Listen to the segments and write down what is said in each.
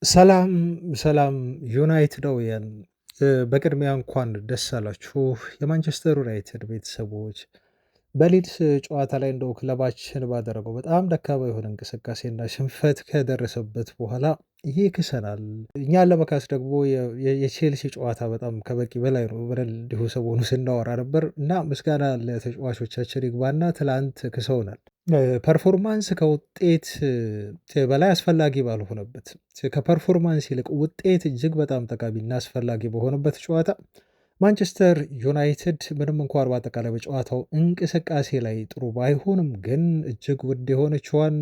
ሰላም ሰላም ዩናይትዳውያን በቅድሚያ እንኳን ደስ አላችሁ የማንቸስተር ዩናይትድ ቤተሰቦች። በሊድስ ጨዋታ ላይ እንደው ክለባችን ባደረገው በጣም ደካማ የሆነ እንቅስቃሴና ሽንፈት ከደረሰበት በኋላ ይክሰናል። እኛን ለመካስ ደግሞ የቼልሲ ጨዋታ በጣም ከበቂ በላይ ነው ብለን እንዲሁ ሰሞኑ ስናወራ ነበር እና ምስጋና ለተጫዋቾቻችን ይግባና ትላንት ክሰውናል። ፐርፎርማንስ ከውጤት በላይ አስፈላጊ ባልሆነበት ከፐርፎርማንስ ይልቅ ውጤት እጅግ በጣም ጠቃሚና አስፈላጊ በሆነበት ጨዋታ ማንቸስተር ዩናይትድ ምንም እንኳን በአጠቃላይ በጨዋታው እንቅስቃሴ ላይ ጥሩ ባይሆንም ግን እጅግ ውድ የሆነችዋን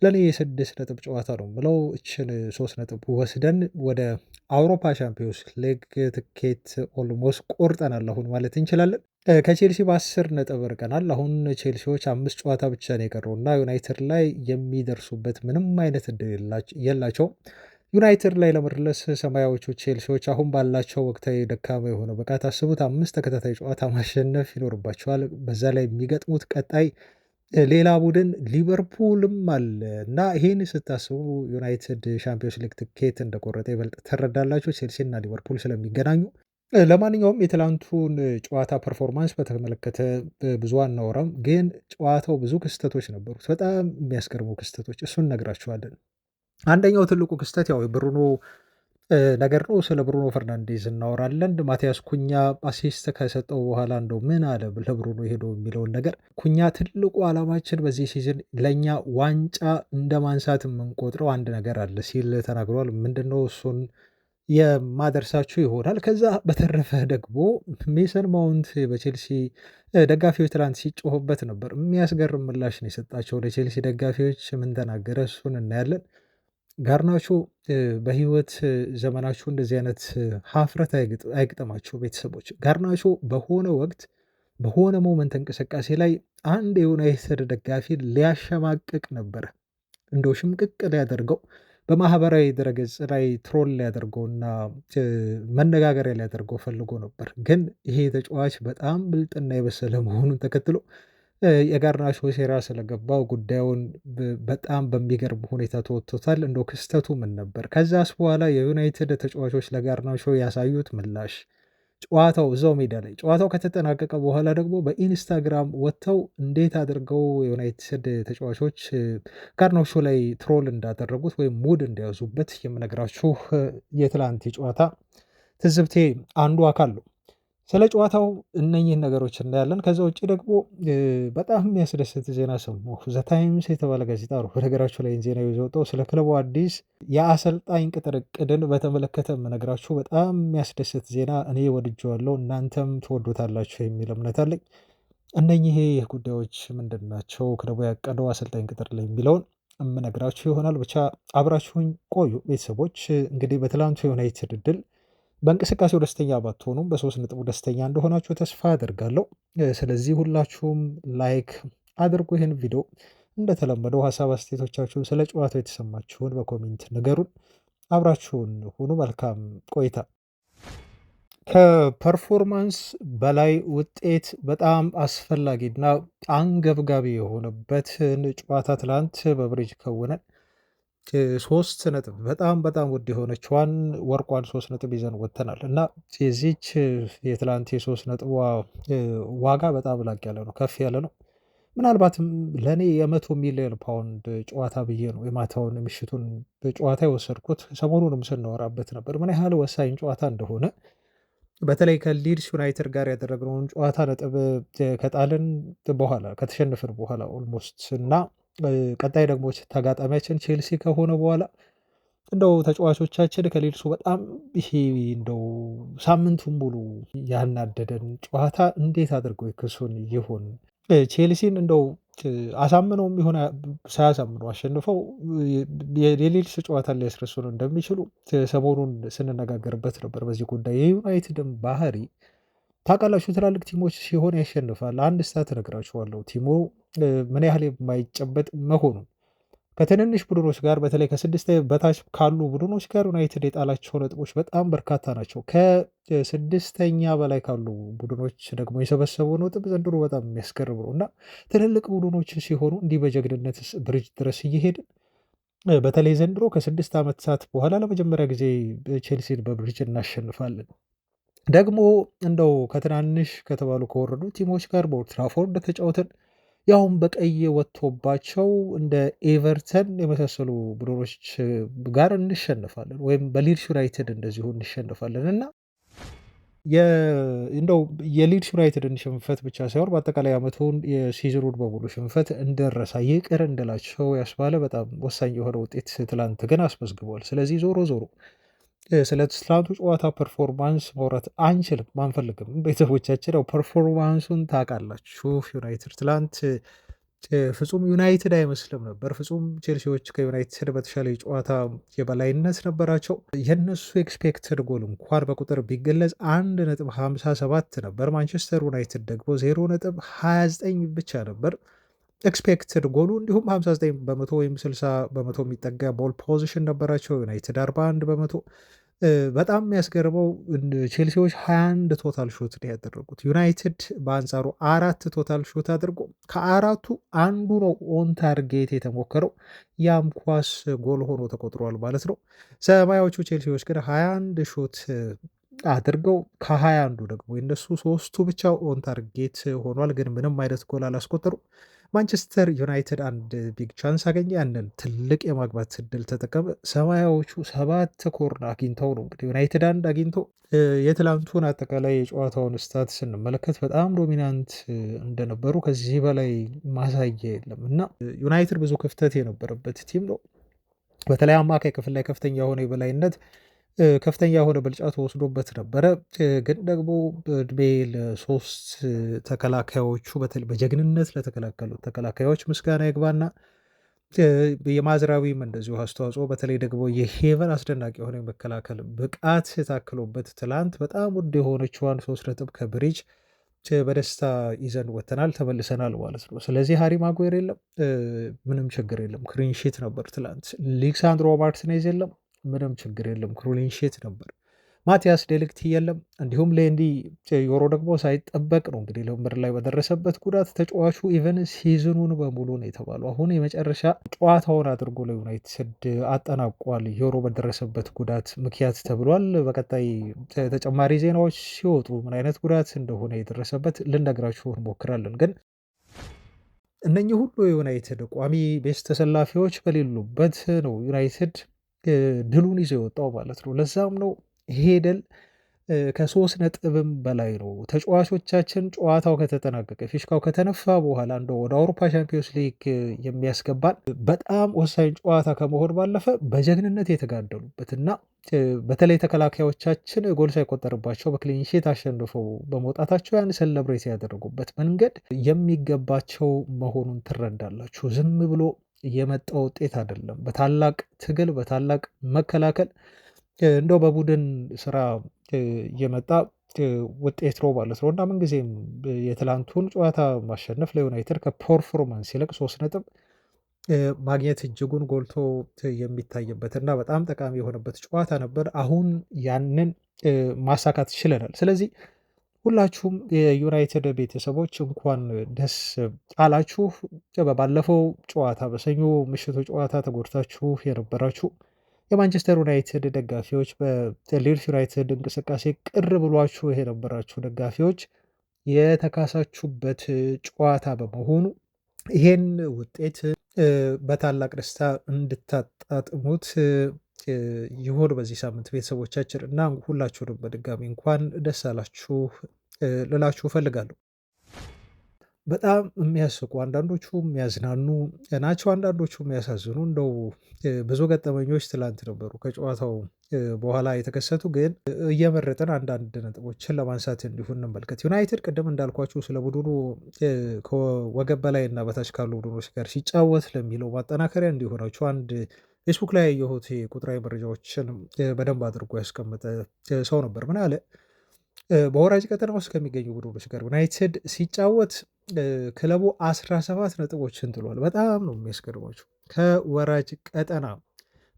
ለእኔ የስድስት ነጥብ ጨዋታ ነው ብለው እችን 3 ነጥብ ወስደን ወደ አውሮፓ ቻምፒዮንስ ሊግ ትኬት ኦልሞስት ቆርጠናል አሁን ማለት እንችላለን። ከቼልሲ በ10 ነጥብ ርቀናል። አሁን ቼልሲዎች 5 ጨዋታ ብቻ ነው የቀረው እና ዩናይትድ ላይ የሚደርሱበት ምንም አይነት እድል የላቸውም። ዩናይትድ ላይ ለመድረስ ሰማያዎቹ ቼልሲዎች አሁን ባላቸው ወቅታዊ ደካማ የሆነ ብቃት አስቡት 5 ተከታታይ ጨዋታ ማሸነፍ ይኖርባቸዋል። በዛ ላይ የሚገጥሙት ቀጣይ ሌላ ቡድን ሊቨርፑልም አለ እና ይሄን ስታስቡ ዩናይትድ ሻምፒዮንስ ሊግ ትኬት እንደቆረጠ ይበልጥ ትረዳላችሁ ቼልሲ እና ሊቨርፑል ስለሚገናኙ። ለማንኛውም የትላንቱን ጨዋታ ፐርፎርማንስ በተመለከተ ብዙ አናወራም፣ ግን ጨዋታው ብዙ ክስተቶች ነበሩት፣ በጣም የሚያስገርሙ ክስተቶች፣ እሱን እነግራችኋለን። አንደኛው ትልቁ ክስተት ያው የብሩኖ ነገር ነው። ስለ ብሩኖ ፈርናንዴዝ እናወራለን። ማቲያስ ኩኛ አሲስት ከሰጠው በኋላ እንደው ምን አለ ለብሩኖ ሄደው የሚለውን ነገር ኩኛ ትልቁ ዓላማችን በዚህ ሲዝን ለእኛ ዋንጫ እንደ ማንሳት የምንቆጥረው አንድ ነገር አለ ሲል ተናግሯል። ምንድነው እሱን የማደርሳችሁ ይሆናል። ከዛ በተረፈ ደግሞ ሜሰን ማውንት በቼልሲ ደጋፊዎች ትላንት ሲጮሁበት ነበር። የሚያስገርም ምላሽ ነው የሰጣቸው ለቼልሲ ደጋፊዎች። ምን ተናገረ? እሱን እናያለን። ጋርናቾ በህይወት ዘመናችሁ እንደዚህ አይነት ሀፍረት አይግጠማችሁ ቤተሰቦች። ጋርናቾ በሆነ ወቅት በሆነ ሞመንት እንቅስቃሴ ላይ አንድ የዩናይትድ ደጋፊ ሊያሸማቅቅ ነበረ። እንደው ሽምቅቅ ሊያደርገው በማህበራዊ ድረገጽ ላይ ትሮል ሊያደርገውና መነጋገሪያ ሊያደርገው ፈልጎ ነበር። ግን ይሄ ተጫዋች በጣም ብልጥና የበሰለ መሆኑን ተከትሎ የጋርናቾ ሴራ ስለገባው ጉዳዩን በጣም በሚገርም ሁኔታ ተወጥቶታል። እንደው ክስተቱ ምን ነበር? ከዛስ በኋላ የዩናይትድ ተጫዋቾች ለጋርናቾ ያሳዩት ምላሽ፣ ጨዋታው እዛው ሜዳ ላይ ጨዋታው ከተጠናቀቀ በኋላ ደግሞ በኢንስታግራም ወጥተው እንዴት አድርገው የዩናይትድ ተጫዋቾች ጋርናቾ ላይ ትሮል እንዳደረጉት ወይም ሙድ እንደያዙበት የምነግራችሁ የትላንት የጨዋታ ትዝብቴ አንዱ አካል ነው። ስለ ጨዋታው እነኚህን ነገሮች እናያለን። ከዛ ውጭ ደግሞ በጣም የሚያስደስት ዜና ሰማሁ። ዘ ታይምስ የተባለ ጋዜጣ ነው በነገራችሁ ላይ ዜና ይዞ ወጣው ስለ ክለቡ አዲስ የአሰልጣኝ ቅጥር እቅድን በተመለከተ የምነግራችሁ በጣም የሚያስደስት ዜና። እኔ ወድጄዋለሁ፣ እናንተም ትወዱታላችሁ የሚል እምነት አለኝ። እነኚህ ጉዳዮች ምንድን ናቸው? ክለቡ ያቀደው አሰልጣኝ ቅጥር ላይ የሚለውን የምነግራችሁ ይሆናል። ብቻ አብራችሁኝ ቆዩ ቤተሰቦች። እንግዲህ በትላንቱ የዩናይትድ ድል በእንቅስቃሴው ደስተኛ ባትሆኑም በ3 ነጥቡ ደስተኛ እንደሆናችሁ ተስፋ አደርጋለሁ። ስለዚህ ሁላችሁም ላይክ አድርጉ ይህን ቪዲዮ። እንደተለመደው ሀሳብ አስተያየቶቻችሁን ስለ ጨዋታው የተሰማችሁን በኮሜንት ንገሩን። አብራችሁን ሁኑ። መልካም ቆይታ። ከፐርፎርማንስ በላይ ውጤት በጣም አስፈላጊና አንገብጋቢ የሆነበትን ጨዋታ ትላንት በብሪጅ ከውነን 3 ነጥብ በጣም ውድ የሆነችዋን ወርቋን 3 ነጥብ ይዘን ወጥተናል እና የዚች የትላንት የ3 ነጥቧ ዋጋ በጣም ላቅ ያለ ነው፣ ከፍ ያለ ነው። ምናልባትም ለእኔ የ100 ሚሊዮን ፓውንድ ጨዋታ ብዬ ነው የማታውን ምሽቱን ጨዋታ የወሰድኩት። ሰሞኑንም ስናወራበት ነበር ምን ያህል ወሳኝ ጨዋታ እንደሆነ። በተለይ ከሊድስ ዩናይትድ ጋር ያደረግነውን ጨዋታ ነጥብ ከጣልን በኋላ ከተሸነፍን በኋላ ኦልሞስት እና ቀጣይ ደግሞ ተጋጣሚያችን ቼልሲ ከሆነ በኋላ እንደው ተጫዋቾቻችን ከሊድሱ በጣም ይሄ እንደው ሳምንቱን ሙሉ ያናደደን ጨዋታ እንዴት አድርገው ይክሱን ይሆን? ቼልሲን እንደው አሳምነውም የሆነ ሳያሳምኑ አሸንፈው የሊድስ ጨዋታ ሊያስረሱን እንደሚችሉ ሰሞኑን ስንነጋገርበት ነበር። በዚህ ጉዳይ የዩናይትድን ባህሪ ታውቃላችሁ። ትላልቅ ቲሞች ሲሆን ያሸንፋል። አንድ ስታት እነግራችኋለሁ ቲሙ ምን ያህል የማይጨበጥ መሆኑን። ከትንንሽ ቡድኖች ጋር በተለይ ከስድስት በታች ካሉ ቡድኖች ጋር ዩናይትድ የጣላቸው ነጥቦች በጣም በርካታ ናቸው። ከስድስተኛ በላይ ካሉ ቡድኖች ደግሞ የሰበሰበው ነጥብ ዘንድሮ በጣም የሚያስገርም ነው እና ትልልቅ ቡድኖች ሲሆኑ እንዲህ በጀግንነት ብሪጅ ድረስ እየሄድን በተለይ ዘንድሮ ከ6 ዓመታት በኋላ ለመጀመሪያ ጊዜ ቼልሲን በብሪጅ እናሸንፋለን። ደግሞ እንደው ከትናንሽ ከተባሉ ከወረዱ ቲሞች ጋር በኦልድ ትራፎርድ ተጫውተን ያውም በቀይ ወጥቶባቸው እንደ ኤቨርተን የመሳሰሉ ቡድኖች ጋር እንሸነፋለን ወይም በሊድስ ዩናይትድ እንደዚሁ እንሸነፋለን እና እንደው የሊድስ ዩናይትድን ሽንፈት ብቻ ሳይሆን በአጠቃላይ ዓመቱን የሲዝኑን በሙሉ ሽንፈት እንድንረሳ ይቅር እንድላቸው ያስባለ በጣም ወሳኝ የሆነ ውጤት ትላንት ግን አስመዝግቧል። ስለዚህ ዞሮ ዞሮ ስለ ትላንቱ ጨዋታ ፐርፎርማንስ ማውራት አንችልም፣ አንፈልግም። ቤተሰቦቻችን ያው ፐርፎርማንሱን ታውቃላችሁ። ዩናይትድ ትላንት ፍጹም ዩናይትድ አይመስልም ነበር። ፍጹም ቼልሲዎች ከዩናይትድ በተሻለ የጨዋታ የበላይነት ነበራቸው። የነሱ ኤክስፔክትድ ጎል እንኳን በቁጥር ቢገለጽ 1.57 ነበር። ማንቸስተር ዩናይትድ ደግሞ 0.29 ብቻ ነበር ኤክስፔክትድ ጎሉ። እንዲሁም 59 በመቶ ወይም 60 በመቶ የሚጠጋ ቦል ፖዚሽን ነበራቸው። ዩናይትድ 41 በመቶ። በጣም የሚያስገርመው ቼልሲዎች 21 ቶታል ሾት ነው ያደረጉት። ዩናይትድ በአንጻሩ 4 ቶታል ሾት አድርጎ ከአራቱ አንዱ ነው ኦን ታርጌት የተሞከረው። ያም ኳስ ጎል ሆኖ ተቆጥሯል ማለት ነው። ሰማያዎቹ ቼልሲዎች ግን 21 ሾት አድርገው ከ21ዱ ደግሞ የነሱ ሶስቱ ብቻ ኦን ታርጌት ሆኗል፣ ግን ምንም አይነት ጎል አላስቆጠሩ። ማንቸስተር ዩናይትድ አንድ ቢግ ቻንስ አገኘ። ያንን ትልቅ የማግባት እድል ተጠቀመ። ሰማያዎቹ 7 ኮርና አግኝተው ነው እንግዲህ ዩናይትድ አንድ አግኝቶ የትላንቱን አጠቃላይ የጨዋታውን ስታት ስንመለከት በጣም ዶሚናንት እንደነበሩ ከዚህ በላይ ማሳያ የለም እና ዩናይትድ ብዙ ክፍተት የነበረበት ቲም ነው። በተለይ አማካይ ክፍል ላይ ከፍተኛ የሆነ የበላይነት ከፍተኛ የሆነ ብልጫ ተወስዶበት ነበረ። ግን ደግሞ በእድሜ ለሶስት ተከላካዮቹ በጀግንነት ለተከላከሉት ተከላካዮች ምስጋና ይግባና የማዝራዊም እንደዚሁ አስተዋጽኦ በተለይ ደግሞ የሄቨን አስደናቂ የሆነ የመከላከል ብቃት ታክሎበት ትላንት በጣም ውድ የሆነችዋን 3 ነጥብ ከብሪጅ በደስታ ይዘን ወተናል፣ ተመልሰናል ማለት ነው። ስለዚህ ሃሪ ማጉዌር የለም፣ ምንም ችግር የለም። ክሊንሺት ነበር ትላንት። ሊክሳንድሮ ማርቲኔዝ የለም፣ ምንም ችግር የለም። ክሊንሺት ነበር። ማቲያስ ዴሊክት የለም። እንዲሁም ሌንዲ ዮሮ ደግሞ ሳይጠበቅ ነው እንግዲህ ልምምድ ላይ በደረሰበት ጉዳት ተጫዋቹ ኢቨን ሲዝኑን በሙሉ ነው የተባለው አሁን የመጨረሻ ጨዋታውን አድርጎ ለዩናይትድ አጠናቋል። ዮሮ በደረሰበት ጉዳት ምክንያት ተብሏል። በቀጣይ ተጨማሪ ዜናዎች ሲወጡ ምን አይነት ጉዳት እንደሆነ የደረሰበት ልነግራችሁ እንሞክራለን። ግን እነኚህ ሁሉ የዩናይትድ ቋሚ ቤስት ተሰላፊዎች በሌሉበት ነው ዩናይትድ ድሉን ይዞ የወጣው ማለት ነው። ለዛም ነው ይሄ ድል ከ3 ነጥብም በላይ ነው። ተጫዋቾቻችን ጨዋታው ከተጠናቀቀ ፊሽካው ከተነፋ በኋላ እንደ ወደ አውሮፓ ቻምፒዮንስ ሊግ የሚያስገባን በጣም ወሳኝ ጨዋታ ከመሆን ባለፈ በጀግንነት የተጋደሉበት እና በተለይ ተከላካዮቻችን ጎል ሳይቆጠርባቸው በክሊንሺት አሸንፈው በመውጣታቸው ያን ሰለብሬት ያደረጉበት መንገድ የሚገባቸው መሆኑን ትረዳላችሁ። ዝም ብሎ የመጣ ውጤት አይደለም። በታላቅ ትግል በታላቅ መከላከል እንደው በቡድን ስራ የመጣ ውጤት ነው ማለት ነው እና ምንጊዜም የትላንቱን ጨዋታ ማሸነፍ ለዩናይትድ ከፐርፎርማንስ ይልቅ 3 ነጥብ ማግኘት እጅጉን ጎልቶ የሚታይበት እና በጣም ጠቃሚ የሆነበት ጨዋታ ነበር። አሁን ያንን ማሳካት ችለናል። ስለዚህ ሁላችሁም የዩናይትድ ቤተሰቦች እንኳን ደስ አላችሁ። ባለፈው ጨዋታ በሰኞ ምሽቱ ጨዋታ ተጎድታችሁ የነበራችሁ የማንቸስተር ዩናይትድ ደጋፊዎች፣ በሊድስ ዩናይትድ እንቅስቃሴ ቅር ብሏችሁ የነበራችሁ ደጋፊዎች የተካሳችሁበት ጨዋታ በመሆኑ ይሄን ውጤት በታላቅ ደስታ እንድታጣጥሙት ይሁን በዚህ ሳምንት ቤተሰቦቻችን እና ሁላችሁንም በድጋሚ እንኳን ደስ አላችሁ ልላችሁ እፈልጋለሁ። በጣም የሚያስቁ አንዳንዶቹ የሚያዝናኑ ናቸው፣ አንዳንዶቹ የሚያሳዝኑ እንደው ብዙ ገጠመኞች ትላንት ነበሩ ከጨዋታው በኋላ የተከሰቱ። ግን እየመረጥን አንዳንድ ነጥቦችን ለማንሳት እንዲሁ እንመልከት። ዩናይትድ ቅድም እንዳልኳችሁ ስለ ቡድኑ ከወገብ በላይ እና በታች ካሉ ቡድኖች ጋር ሲጫወት ለሚለው ማጠናከሪያ እንዲሆናችሁ አንድ ፌስቡክ ላይ ያየሁት ቁጥራዊ መረጃዎችን በደንብ አድርጎ ያስቀመጠ ሰው ነበር። ምን አለ? በወራጅ ቀጠና ውስጥ ከሚገኙ ቡድኖች ጋር ዩናይትድ ሲጫወት ክለቡ 17 ነጥቦችን ጥሏል። በጣም ነው የሚያስገርማቸው። ከወራጅ ቀጠና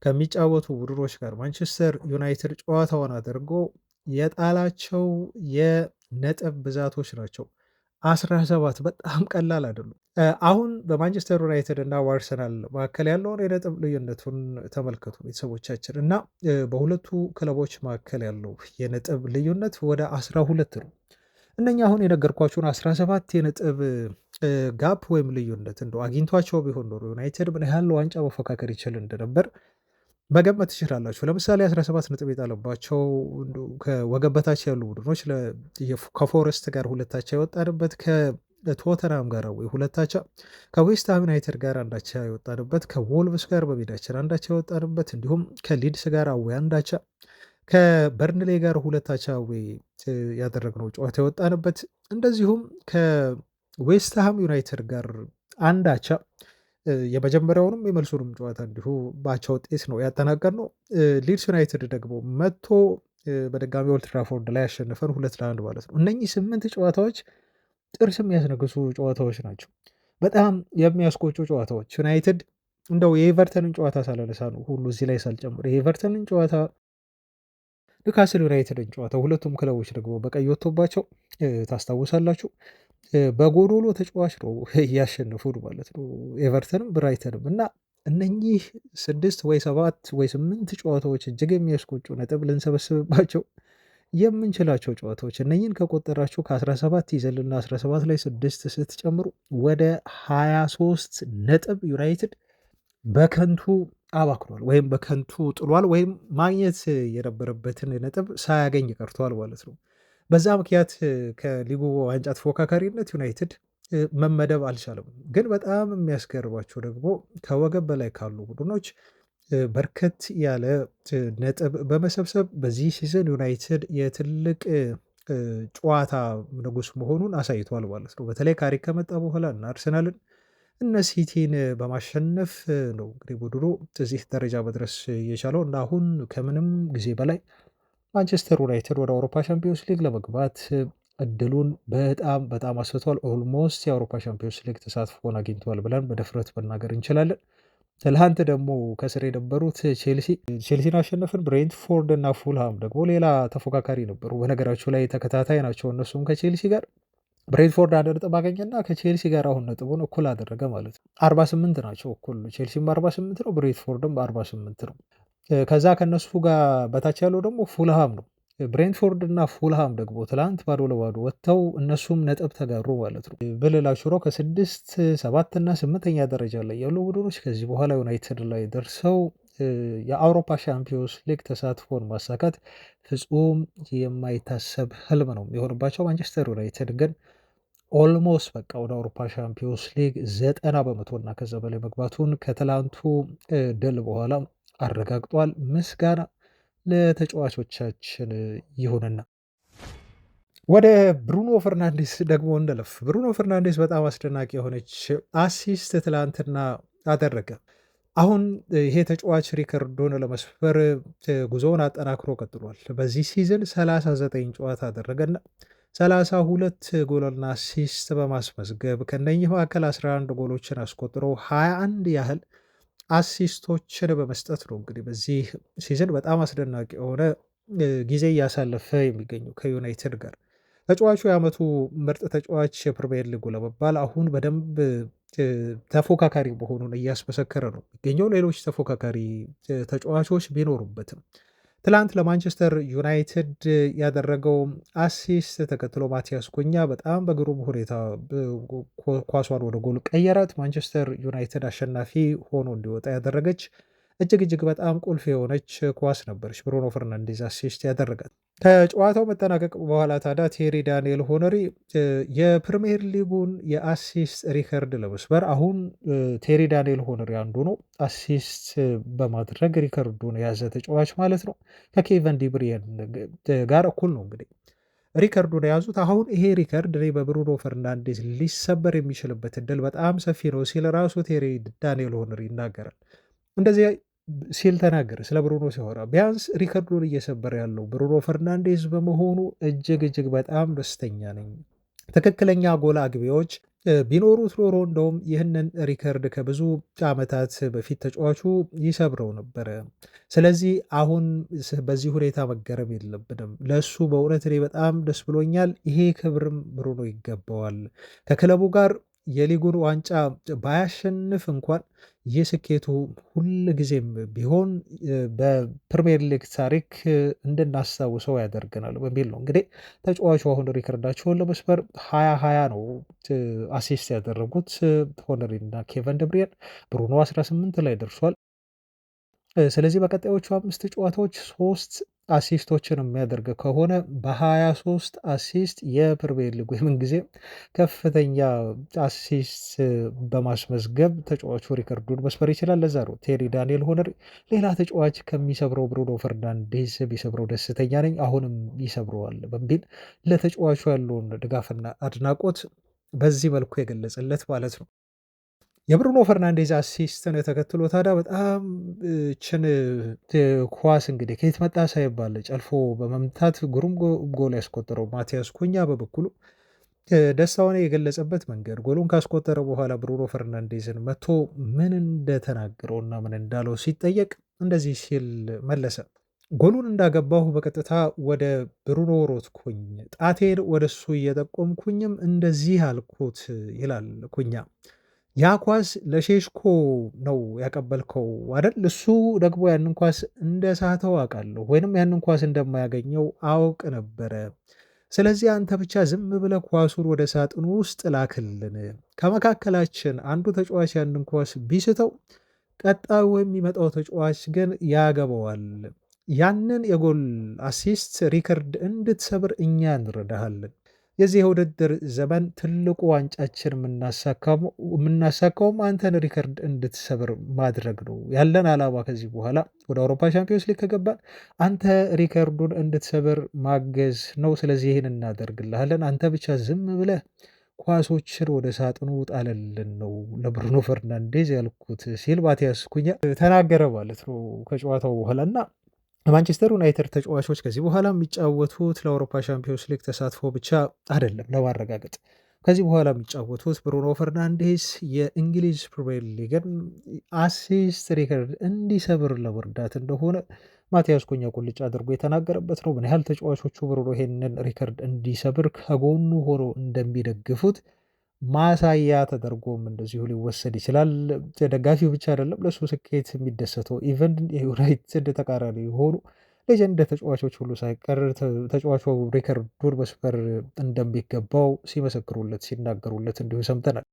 ከሚጫወቱ ቡድኖች ጋር ማንቸስተር ዩናይትድ ጨዋታውን አድርጎ የጣላቸው የነጥብ ብዛቶች ናቸው 17 በጣም ቀላል አይደሉም። አሁን በማንቸስተር ዩናይትድ እና በአርሰናል መካከል ያለውን የነጥብ ልዩነቱን ተመልከቱ ቤተሰቦቻችን እና በሁለቱ ክለቦች መካከል ያለው የነጥብ ልዩነት ወደ 12 ነው። እነኛ አሁን የነገርኳችሁን 17 የነጥብ ጋፕ ወይም ልዩነት እንደው አግኝቷቸው ቢሆን ኖሮ ዩናይትድ ምን ያህል ዋንጫ መፎካከር ይችል እንደነበር መገመት ትችላላችሁ። ለምሳሌ 17 ነጥብ የጣለባቸው ከወገብ በታች ያሉ ቡድኖች ከፎረስት ጋር ሁለታቻ የወጣንበት፣ ከቶተናም ጋር ወይ ሁለታቻ፣ ከዌስትሃም ዩናይትድ ጋር አንዳቻ የወጣንበት፣ ከዎልቭስ ጋር በሜዳችን አንዳቻ የወጣንበት፣ እንዲሁም ከሊድስ ጋር አዌ አንዳቻ፣ ከበርንሌ ጋር ሁለታቻ አዌ ያደረግነው ጨዋታ የወጣንበት፣ እንደዚሁም ከዌስትሃም ዩናይትድ ጋር አንዳቻ የመጀመሪያውንም የመልሱንም ጨዋታ እንዲሁ በአቻ ውጤት ነው ያጠናቀቅነው። ሊድስ ዩናይትድ ደግሞ መጥቶ በድጋሚ ኦልድ ትራፎርድ ላይ ያሸንፈን 2-1 ማለት ነው። እነኚህ 8 ጨዋታዎች ጥርስ የሚያስነግሱ ጨዋታዎች ናቸው። በጣም የሚያስቆጩ ጨዋታዎች። ዩናይትድ እንደው የኤቨርተንን ጨዋታ ሳላነሳ ነው ሁሉ እዚህ ላይ ሳልጨምር የኤቨርተንን ጨዋታ፣ ኒውካስል ዩናይትድን ጨዋታ ሁለቱም ክለቦች ደግሞ በቀይ ወጥቶባቸው ታስታውሳላችሁ። በጎዶሎ ተጫዋች ነው እያሸነፉን ማለት ነው ኤቨርተንም ብራይተንም። እና እነኚህ 6 ወይ 7 ወይ 8 ጨዋታዎች እጅግ የሚያስቆጩ ነጥብ ልንሰበስብባቸው የምንችላቸው ጨዋታዎች እነኚህን ከቆጠራችሁ ከ17 ይዘልና 17 ላይ 6 ስትጨምሩ ወደ 23 ነጥብ ዩናይትድ በከንቱ አባክኗል ወይም በከንቱ ጥሏል ወይም ማግኘት የነበረበትን ነጥብ ሳያገኝ ቀርቷል ማለት ነው። በዛ ምክንያት ከሊጉ ዋንጫ ተፎካካሪነት ዩናይትድ መመደብ አልቻለም። ግን በጣም የሚያስገርባቸው ደግሞ ከወገብ በላይ ካሉ ቡድኖች በርከት ያለ ነጥብ በመሰብሰብ በዚህ ሲዝን ዩናይትድ የትልቅ ጨዋታ ንጉስ መሆኑን አሳይቷል ማለት ነው። በተለይ ካሪክ ከመጣ በኋላ እና አርሰናልን እነ ሲቲን በማሸነፍ ነው እንግዲህ ቡድኑ እዚህ ደረጃ መድረስ የቻለው እና አሁን ከምንም ጊዜ በላይ ማንቸስተር ዩናይትድ ወደ አውሮፓ ሻምፒዮንስ ሊግ ለመግባት እድሉን በጣም አስፍቷል። ኦልሞስት የአውሮፓ ሻምፒዮንስ ሊግ ተሳትፎን አግኝተዋል ብለን በድፍረት መናገር እንችላለን። ትላንት ደግሞ ከስር የነበሩት ቼልሲን አሸነፍን። ብሬንትፎርድ እና ፉልሃም ደግሞ ሌላ ተፎካካሪ ነበሩ። በነገራችሁ ላይ ተከታታይ ናቸው እነሱም ከቼልሲ ጋር። ብሬንትፎርድ 1 ነጥብ አገኘና ከቼልሲ ጋር አሁን ነጥቡን እኩል አደረገ ማለት ነው። 48 ናቸው እኩል። ቼልሲም 48 ነው፣ ብሬንትፎርድም 48 ነው። ከዛ ከነሱ ጋር በታች ያለው ደግሞ ፉልሃም ነው። ብሬንትፎርድ እና ፉልሃም ደግሞ ትላንት ባዶ ለባዶ ወጥተው እነሱም ነጥብ ተጋሩ ማለት ነው። ብልላችሁ ነው ከ6 7 እና 8ኛ ደረጃ ላይ ያሉ ቡድኖች ከዚህ በኋላ ዩናይትድ ላይ ደርሰው የአውሮፓ ሻምፒዮንስ ሊግ ተሳትፎን ማሳካት ፍጹም የማይታሰብ ህልም ነው የሆንባቸው። ማንቸስተር ዩናይትድ ግን ኦልሞስት በቃ ወደ አውሮፓ ሻምፒዮንስ ሊግ 90% እና ከዛ በላይ መግባቱን ከትላንቱ ድል በኋላ አረጋግጧል። ምስጋና ለተጫዋቾቻችን ይሁንና ወደ ብሩኖ ፈርናንዴስ ደግሞ እንደለፍ። ብሩኖ ፈርናንዴስ በጣም አስደናቂ የሆነች አሲስት ትላንትና አደረገ። አሁን ይሄ ተጫዋች ሪከርዶን ለመስፈር ጉዞውን አጠናክሮ ቀጥሏል። በዚህ ሲዝን 39 ጨዋታ አደረገና 32 ጎልና አሲስት በማስመዝገብ ከነኚህ መካከል 11 ጎሎችን አስቆጥሮ 21 ያህል አሲስቶችን በመስጠት ነው እንግዲህ በዚህ ሲዝን በጣም አስደናቂ የሆነ ጊዜ እያሳለፈ የሚገኘው ከዩናይትድ ጋር። ተጫዋቹ የዓመቱ ምርጥ ተጫዋች የፕሪሚየር ሊጉ ለመባል አሁን በደንብ ተፎካካሪ መሆኑን እያስመሰከረ ነው የሚገኘው። ሌሎች ተፎካካሪ ተጫዋቾች ቢኖሩበትም ትላንት ለማንቸስተር ዩናይትድ ያደረገው አሲስት ተከትሎ ማቲያስ ኩኛ በጣም በግሩም ሁኔታ ኳሷን ወደ ጎል ቀየራት። ማንቸስተር ዩናይትድ አሸናፊ ሆኖ እንዲወጣ ያደረገች እጅግ በጣም ቁልፍ የሆነች ኳስ ነበረች። ብሩኖ ፈርናንዴዝ አሲስት ያደረጋት። ከጨዋታው መጠናቀቅ በኋላ ታዲያ ቴሪ ዳንኤል ሆነሪ የፕሪሚየር ሊጉን የአሲስት ሪከርድ ለመስበር አሁን ቴሪ ዳንኤል ሆነሪ አንዱ ነው። አሲስት በማድረግ ሪከርዱን የያዘ ተጫዋች ማለት ነው። ከኬቨን ዲብሪየን ጋር እኩል ነው እንግዲህ ሪከርዱን የያዙት። አሁን ይሄ ሪከርድ በብሩኖ ፈርናንዴዝ ሊሰበር የሚችልበት እድል በጣም ሰፊ ነው ሲል ራሱ ቴሪ ዳንኤል ሆነሪ ይናገራል። እንደዚህ ሲል ተናገረ ስለ ብሩኖ ሲያወራ። ቢያንስ ሪከርዱን እየሰበረ ያለው ብሩኖ ፈርናንዴዝ በመሆኑ እጅግ በጣም ደስተኛ ነኝ። ትክክለኛ ጎል አግቢዎች ቢኖሩት ኖሮ እንደውም ይህንን ሪከርድ ከብዙ ዓመታት በፊት ተጫዋቹ ይሰብረው ነበረ። ስለዚህ አሁን በዚህ ሁኔታ መገረም የለብንም። ለእሱ በእውነት እኔ በጣም ደስ ብሎኛል። ይሄ ክብርም ብሩኖ ይገባዋል። ከክለቡ ጋር የሊጉን ዋንጫ ባያሸንፍ እንኳን ይህ ስኬቱ ሁልጊዜም ቢሆን በፕሪሚየር ሊግ ታሪክ እንድናስታውሰው ያደርገናል በሚል ነው እንግዲህ ተጫዋቹ አሁን ሪከርዳቸውን ለመስበር 2020 ነው አሲስት ያደረጉት ሆነሪ እና ኬቨን ደብሪያን። ብሩኖ 18 ላይ ደርሷል። ስለዚህ በቀጣዮቹ 5 ጨዋታዎች 3 አሲስቶችን የሚያደርግ ከሆነ በ23 አሲስት የፕሪሚየር ሊጉ የምንጊዜም ከፍተኛ አሲስት በማስመዝገብ ተጫዋቹ ሪከርዱን መስበር ይችላል። ለዛ ነው ቴሪ ዳንኤል ሆነሪ ሌላ ተጫዋች ከሚሰብረው ብሩኖ ፈርናንዴዝ ቢሰብረው ደስተኛ ነኝ፣ አሁንም ይሰብረዋል በሚል ለተጫዋቹ ያለውን ድጋፍና አድናቆት በዚህ መልኩ የገለጸለት ማለት ነው። የብሩኖ ፈርናንዴዝ አሲስትን ተከትሎ ታዲያ በጣም ችን ኳስ እንግዲህ ከየት መጣ ሳይባል ጨልፎ በመምታት ግሩም ጎል ያስቆጠረው ማቲያስ ኩኛ በበኩሉ ደስታውን የገለጸበት መንገድ ጎሉን ካስቆጠረ በኋላ ብሩኖ ፈርናንዴዝን መጥቶ ምን እንደተናገረውና ምን እንዳለው ሲጠየቅ እንደዚህ ሲል መለሰ። ጎሉን እንዳገባሁ በቀጥታ ወደ ብሩኖ ሮጥኩኝ፣ ጣቴን ወደሱ እየጠቆምኩኝም እንደዚህ አልኩት ይላል ኩኛ። ያ ኳስ ለሼሽኮ ነው ያቀበልከው አይደል? እሱ ደግሞ ያንን ኳስ እንደሳተው አውቃለሁ፣ ወይንም ያንን ኳስ እንደማያገኘው አውቅ ነበረ። ስለዚህ አንተ ብቻ ዝም ብለህ ኳሱን ወደ ሳጥኑ ውስጥ ላክልን። ከመካከላችን አንዱ ተጫዋች ያንን ኳስ ቢስተው ቀጣዩ የሚመጣው ተጫዋች ግን ያገባዋል። ያንን የጎል አሲስት ሪከርድ እንድትሰብር እኛ እንረዳሃለን። የዚህ የውድድር ዘመን ትልቁ ዋንጫችን የምናሳካውም አንተን ሪከርድ እንድትሰብር ማድረግ ነው ያለን ዓላማ። ከዚህ በኋላ ወደ አውሮፓ ሻምፒዮንስ ሊግ ከገባን አንተ ሪከርዱን እንድትሰብር ማገዝ ነው። ስለዚህ ይህን እናደርግልሃለን። አንተ ብቻ ዝም ብለህ ኳሶችን ወደ ሳጥኑ ጣለልን ነው ለብሩኖ ፈርናንዴዝ ያልኩት ሲል ማቲያስ ኩኛ ተናገረ ማለት ነው ከጨዋታው በኋላ። እና ማንቸስተር ዩናይትድ ተጫዋቾች ከዚህ በኋላ የሚጫወቱት ለአውሮፓ ሻምፒዮንስ ሊግ ተሳትፎ ብቻ አይደለም ለማረጋገጥ ከዚህ በኋላ የሚጫወቱት ብሩኖ ፈርናንዴስ የእንግሊዝ ፕሪሚየር ሊግን አሲስት ሪከርድ እንዲሰብር ለመርዳት እንደሆነ ማቲያስ ኩኛ ቁልጭ አድርጎ የተናገረበት ነው። ምን ያህል ተጫዋቾቹ ብሩኖ ይሄንን ሪከርድ እንዲሰብር ከጎኑ ሆኖ እንደሚደግፉት ማሳያ ተደርጎም እንደዚሁ ሊወሰድ ይችላል። ደጋፊው ብቻ አይደለም ለእሱ ስኬት የሚደሰተው ኢቨን የዩናይትድ ተቃራኒ የሆኑ ሌጀንድ ተጫዋቾች ሁሉ ሳይቀር ተጫዋቹ ሪከርዱን መስፈር እንደሚገባው ሲመሰክሩለት ሲናገሩለት እንዲሁ ሰምተናል።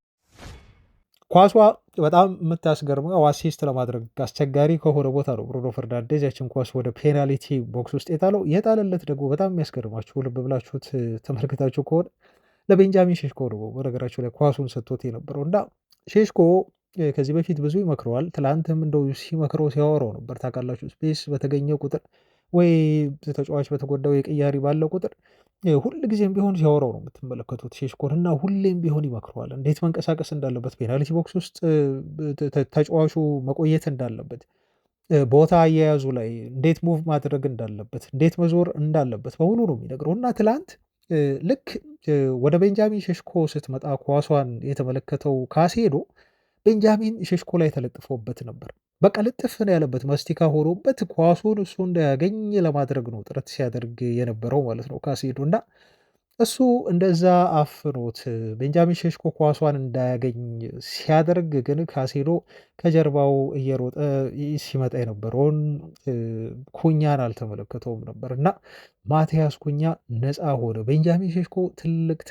ኳሷ በጣም የምታስገርመው አሲስት ለማድረግ አስቸጋሪ ከሆነ ቦታ ነው ብሩኖ ፈርናንዴዝ ያችን ኳስ ወደ ፔናልቲ ቦክስ ውስጥ የጣለለት ደግሞ በጣም የሚያስገርማችሁ ልብ ብላችሁት ተመልክታችሁ ከሆነ ለቤንጃሚን ሼሽኮ ነው በነገራቸው ላይ ኳሱን ሰጥቶት የነበረው እና ሼሽኮ ከዚህ በፊት ብዙ ይመክረዋል። ትላንትም እንደው ሲመክረው ሲያወራው ነበር። ታውቃላችሁ ስፔስ በተገኘ ቁጥር ወይ ተጫዋች በተጎዳው የቅያሪ ባለው ቁጥር ሁል ጊዜም ቢሆን ሲያወራው ነው የምትመለከቱት ሼሽኮን እና ሁሌም ቢሆን ይመክረዋል። እንዴት መንቀሳቀስ እንዳለበት፣ ፔናልቲ ቦክስ ውስጥ ተጫዋቹ መቆየት እንዳለበት፣ ቦታ አያያዙ ላይ እንዴት ሙቭ ማድረግ እንዳለበት፣ እንዴት መዞር እንዳለበት በሙሉ ነው የሚነግረው እና ትላንት ልክ ወደ ቤንጃሚን ሼሽኮ ስትመጣ ኳሷን የተመለከተው ካሴዶ ቤንጃሚን ሼሽኮ ላይ ተለጥፎበት ነበር። በቃ ልጥፍ ነው ያለበት ማስቲካ ሆኖበት ኳሱን እሱ እንዳያገኝ ለማድረግ ነው ጥረት ሲያደርግ የነበረው ማለት ነው ካሴዶ እና እሱ እንደዛ አፍኖት ቤንጃሚን ሼሽኮ ኳሷን እንዳያገኝ ሲያደርግ ግን ካሴዶ ከጀርባው እየሮጠ ሲመጣ የነበረውን ኩኛን አልተመለከተውም ነበር እና ማቲያስ ኩኛ ነፃ ሆነ። ቤንጃሚን ሼሽኮ ትልቅ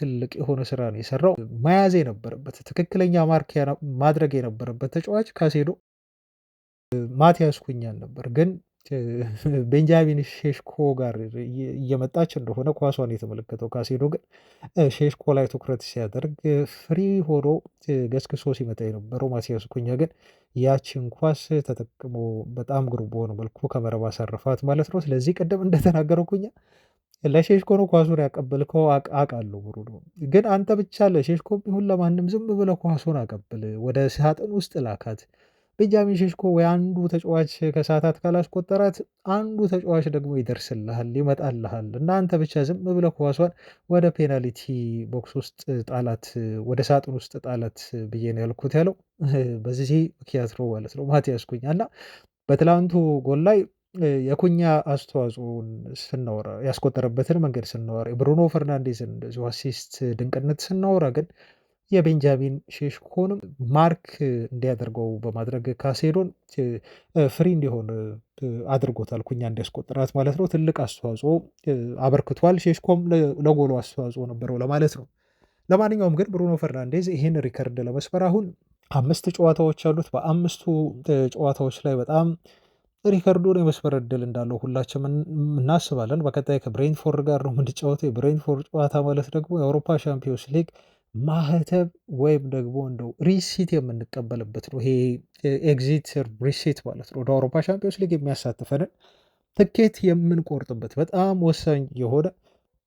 የሆነ ስራ ነው የሰራው። መያዝ የነበረበት ትክክለኛ ማርክ ማድረግ የነበረበት ተጫዋች ካሴዶ ማቲያስ ኩኛን ነበር ግን ቤንጃሚን ሼሽኮ ጋር እየመጣች እንደሆነ ኳሷን የተመለከተው ካሴዶ ግን ሼሽኮ ላይ ትኩረት ሲያደርግ ፍሪ ሆኖ ገስግሶ ሲመጣ የነበረው ማቲያስ ኩኛ ግን ያችን ኳስ ተጠቅሞ በጣም ግሩም በሆነ መልኩ ከመረብ አሳረፋት ማለት ነው። ስለዚህ ቅድም እንደተናገረው ኩኛ ለሼሽኮ ነው ኳሱን ያቀበልከው አውቃለሁ ብሩኖ፣ ግን አንተ ብቻ ለሼሽኮ ቢሆን ለማንም ዝም ብለህ ኳሱን አቀብል፣ ወደ ሳጥን ውስጥ ላካት ቤንጃሚን ሼሽኮ ወይ አንዱ ተጫዋች ከሰዓታት ካላስቆጠራት አንዱ ተጫዋች ደግሞ ይደርስልሃል፣ ይመጣልሃል። እናንተ ብቻ ዝም ብለህ ኳሷን ወደ ፔናልቲ ቦክስ ውስጥ ጣላት፣ ወደ ሳጥን ውስጥ ጣላት ብዬ ነው ያልኩት ያለው በዚህ ምክንያት ነው ማለት ነው ማቲያስ ኩኛ እና በትላንቱ ጎል ላይ የኩኛ አስተዋጽኦን ስናወራ ያስቆጠረበትን መንገድ ስናወራ የብሩኖ ፈርናንዴዝን እንደዚሁ አሲስት ድንቅነት ስናወራ ግን የቤንጃሚን ሼሽኮንም ማርክ እንዲያደርገው በማድረግ ካሴዶን ፍሪ እንዲሆን አድርጎታል። ኩኛ እንዲያስቆጥራት ማለት ነው። ትልቅ አስተዋጽኦ አበርክቷል። ሼሽኮም ለጎሉ አስተዋጽኦ ነበረው ለማለት ነው። ለማንኛውም ግን ብሩኖ ፈርናንዴዝ ይህን ሪከርድ ለመስበር አሁን 5 ጨዋታዎች አሉት። በ5ቱ ጨዋታዎች ላይ በጣም ሪከርዱን የመስበር እድል እንዳለው ሁላችንም እናስባለን። በቀጣይ ከብሬንትፎርድ ጋር ነው የምንጫወተው። የብሬንትፎርድ ጨዋታ ማለት ደግሞ የአውሮፓ ሻምፒዮንስ ሊግ ማህተብ ወይም ደግሞ እንደው ሪሲት የምንቀበልበት ነው። ይሄ ኤግዚት ሪሲት ማለት ነው። ወደ አውሮፓ ሻምፒዮንስ ሊግ የሚያሳትፈንን ትኬት የምንቆርጥበት በጣም ወሳኝ የሆነ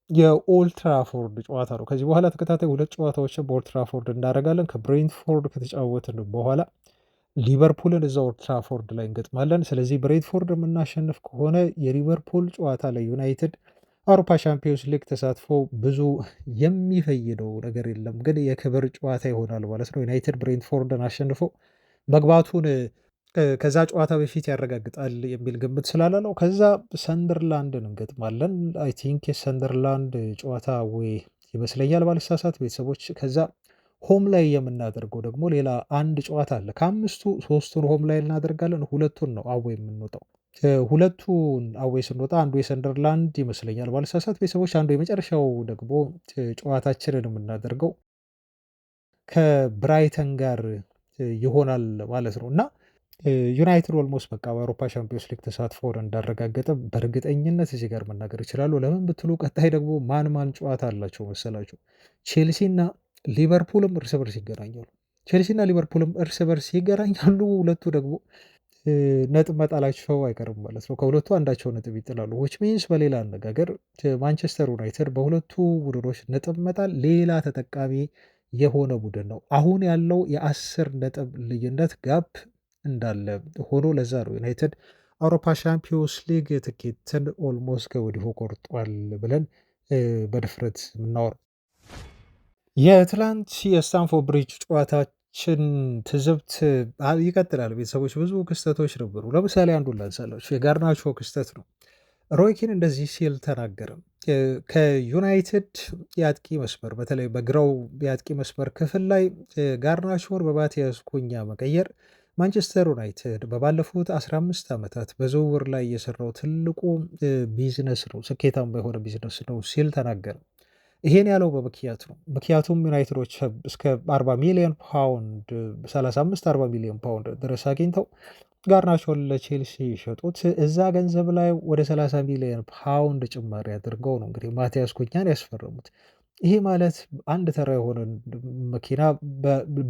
የኦልትራፎርድ ጨዋታ ነው። ከዚህ በኋላ ተከታታይ 2 ጨዋታዎችን በኦልትራፎርድ እናደርጋለን። ከብሬንትፎርድ ከተጫወትን በኋላ ሊቨርፑልን እዛ ኦልትራፎርድ ላይ እንገጥማለን። ስለዚህ ብሬንትፎርድ የምናሸንፍ ከሆነ የሊቨርፑል ጨዋታ ላይ ዩናይትድ አውሮፓ ሻምፒዮንስ ሊግ ተሳትፎ ብዙ የሚፈይደው ነገር የለም፣ ግን የክብር ጨዋታ ይሆናል ማለት ነው። ዩናይትድ ብሬንትፎርድን አሸንፎ መግባቱን ከዛ ጨዋታ በፊት ያረጋግጣል የሚል ግምት ስላለ ነው። ከዛ ሰንደርላንድን እንገጥማለን። አይ ቲንክ የሰንደርላንድ ጨዋታ ወይ ይመስለኛል ባልሳሳት ቤተሰቦች። ከዛ ሆም ላይ የምናደርገው ደግሞ ሌላ አንድ ጨዋታ አለ። ከ5ቱ 3ቱን ሆም ላይ እናደርጋለን፣ 2ቱን ነው አዌ የምንወጣው። 2ቱን አዌ ስንወጣ አንዱ የሰንደርላንድ ይመስለኛል ባልሳሳት ቤተሰቦች፣ አንዱ የመጨረሻው ደግሞ ጨዋታችንን የምናደርገው ከብራይተን ጋር ይሆናል ማለት ነው እና ዩናይትድ ኦልሞስት በቃ በአውሮፓ ሻምፒዮንስ ሊግ ተሳትፎውን እንዳረጋገጠ በእርግጠኝነት እዚህ ጋር መናገር ይችላሉ። ለምን ብትሉ ቀጣይ ደግሞ ማን ጨዋታ አላቸው መሰላችሁ? ቼልሲና ሊቨርፑልም እርስ በርስ ይገናኛሉ። ቼልሲና ሊቨርፑልም እርስ በርስ ይገናኛሉ። ሁለቱ ደግሞ ነጥብ መጣላቸው አይቀርም ማለት ነው። ከሁለቱ አንዳቸው ነጥብ ይጥላሉ። ዊች ሚንስ በሌላ አነጋገር ማንቸስተር ዩናይትድ በሁለቱ ቡድኖች ነጥብ መጣል ሌላ ተጠቃሚ የሆነ ቡድን ነው። አሁን ያለው የ10 ነጥብ ልዩነት ጋፕ እንዳለ ሆኖ ለዛ ነው ዩናይትድ አውሮፓ ሻምፒዮንስ ሊግ ትኬትን ኦልሞስት ከወዲሁ ቆርጧል ብለን በድፍረት የምናወራው። የትላንት የስታንፎርድ ብሪጅ ጨዋታችን ትዝብት ይቀጥላል። ቤተሰቦች ብዙ ክስተቶች ነበሩ። ለምሳሌ አንዱን ላንሳላችሁ፣ የጋርናቾ ክስተት ነው። ሮይኪን እንደዚህ ሲል ተናገረ። ከዩናይትድ የአጥቂ መስመር በተለይ በግራው የአጥቂ መስመር ክፍል ላይ ጋርናቾን በማቲያስ ኩኛ መቀየር ማንቸስተር ዩናይትድ በባለፉት 15 ዓመታት በዝውውር ላይ የሰራው ትልቁ ቢዝነስ ነው፣ ስኬታማ የሆነ ቢዝነስ ነው ሲል ተናገረ። ይሄን ያለው በምክንያት ነው። ምክንያቱም ዩናይትዶች እስከ 40 ሚሊዮን ፓውንድ 35-40 ሚሊዮን ፓውንድ ድረስ አግኝተው ጋርናቾን ለቼልሲ ሸጡት። እዛ ገንዘብ ላይ ወደ 30 ሚሊዮን ፓውንድ ጭማሪ አድርገው ነው እንግዲህ ማቲያስ ኩኛን ያስፈረሙት። ይሄ ማለት አንድ ተራ የሆነ መኪና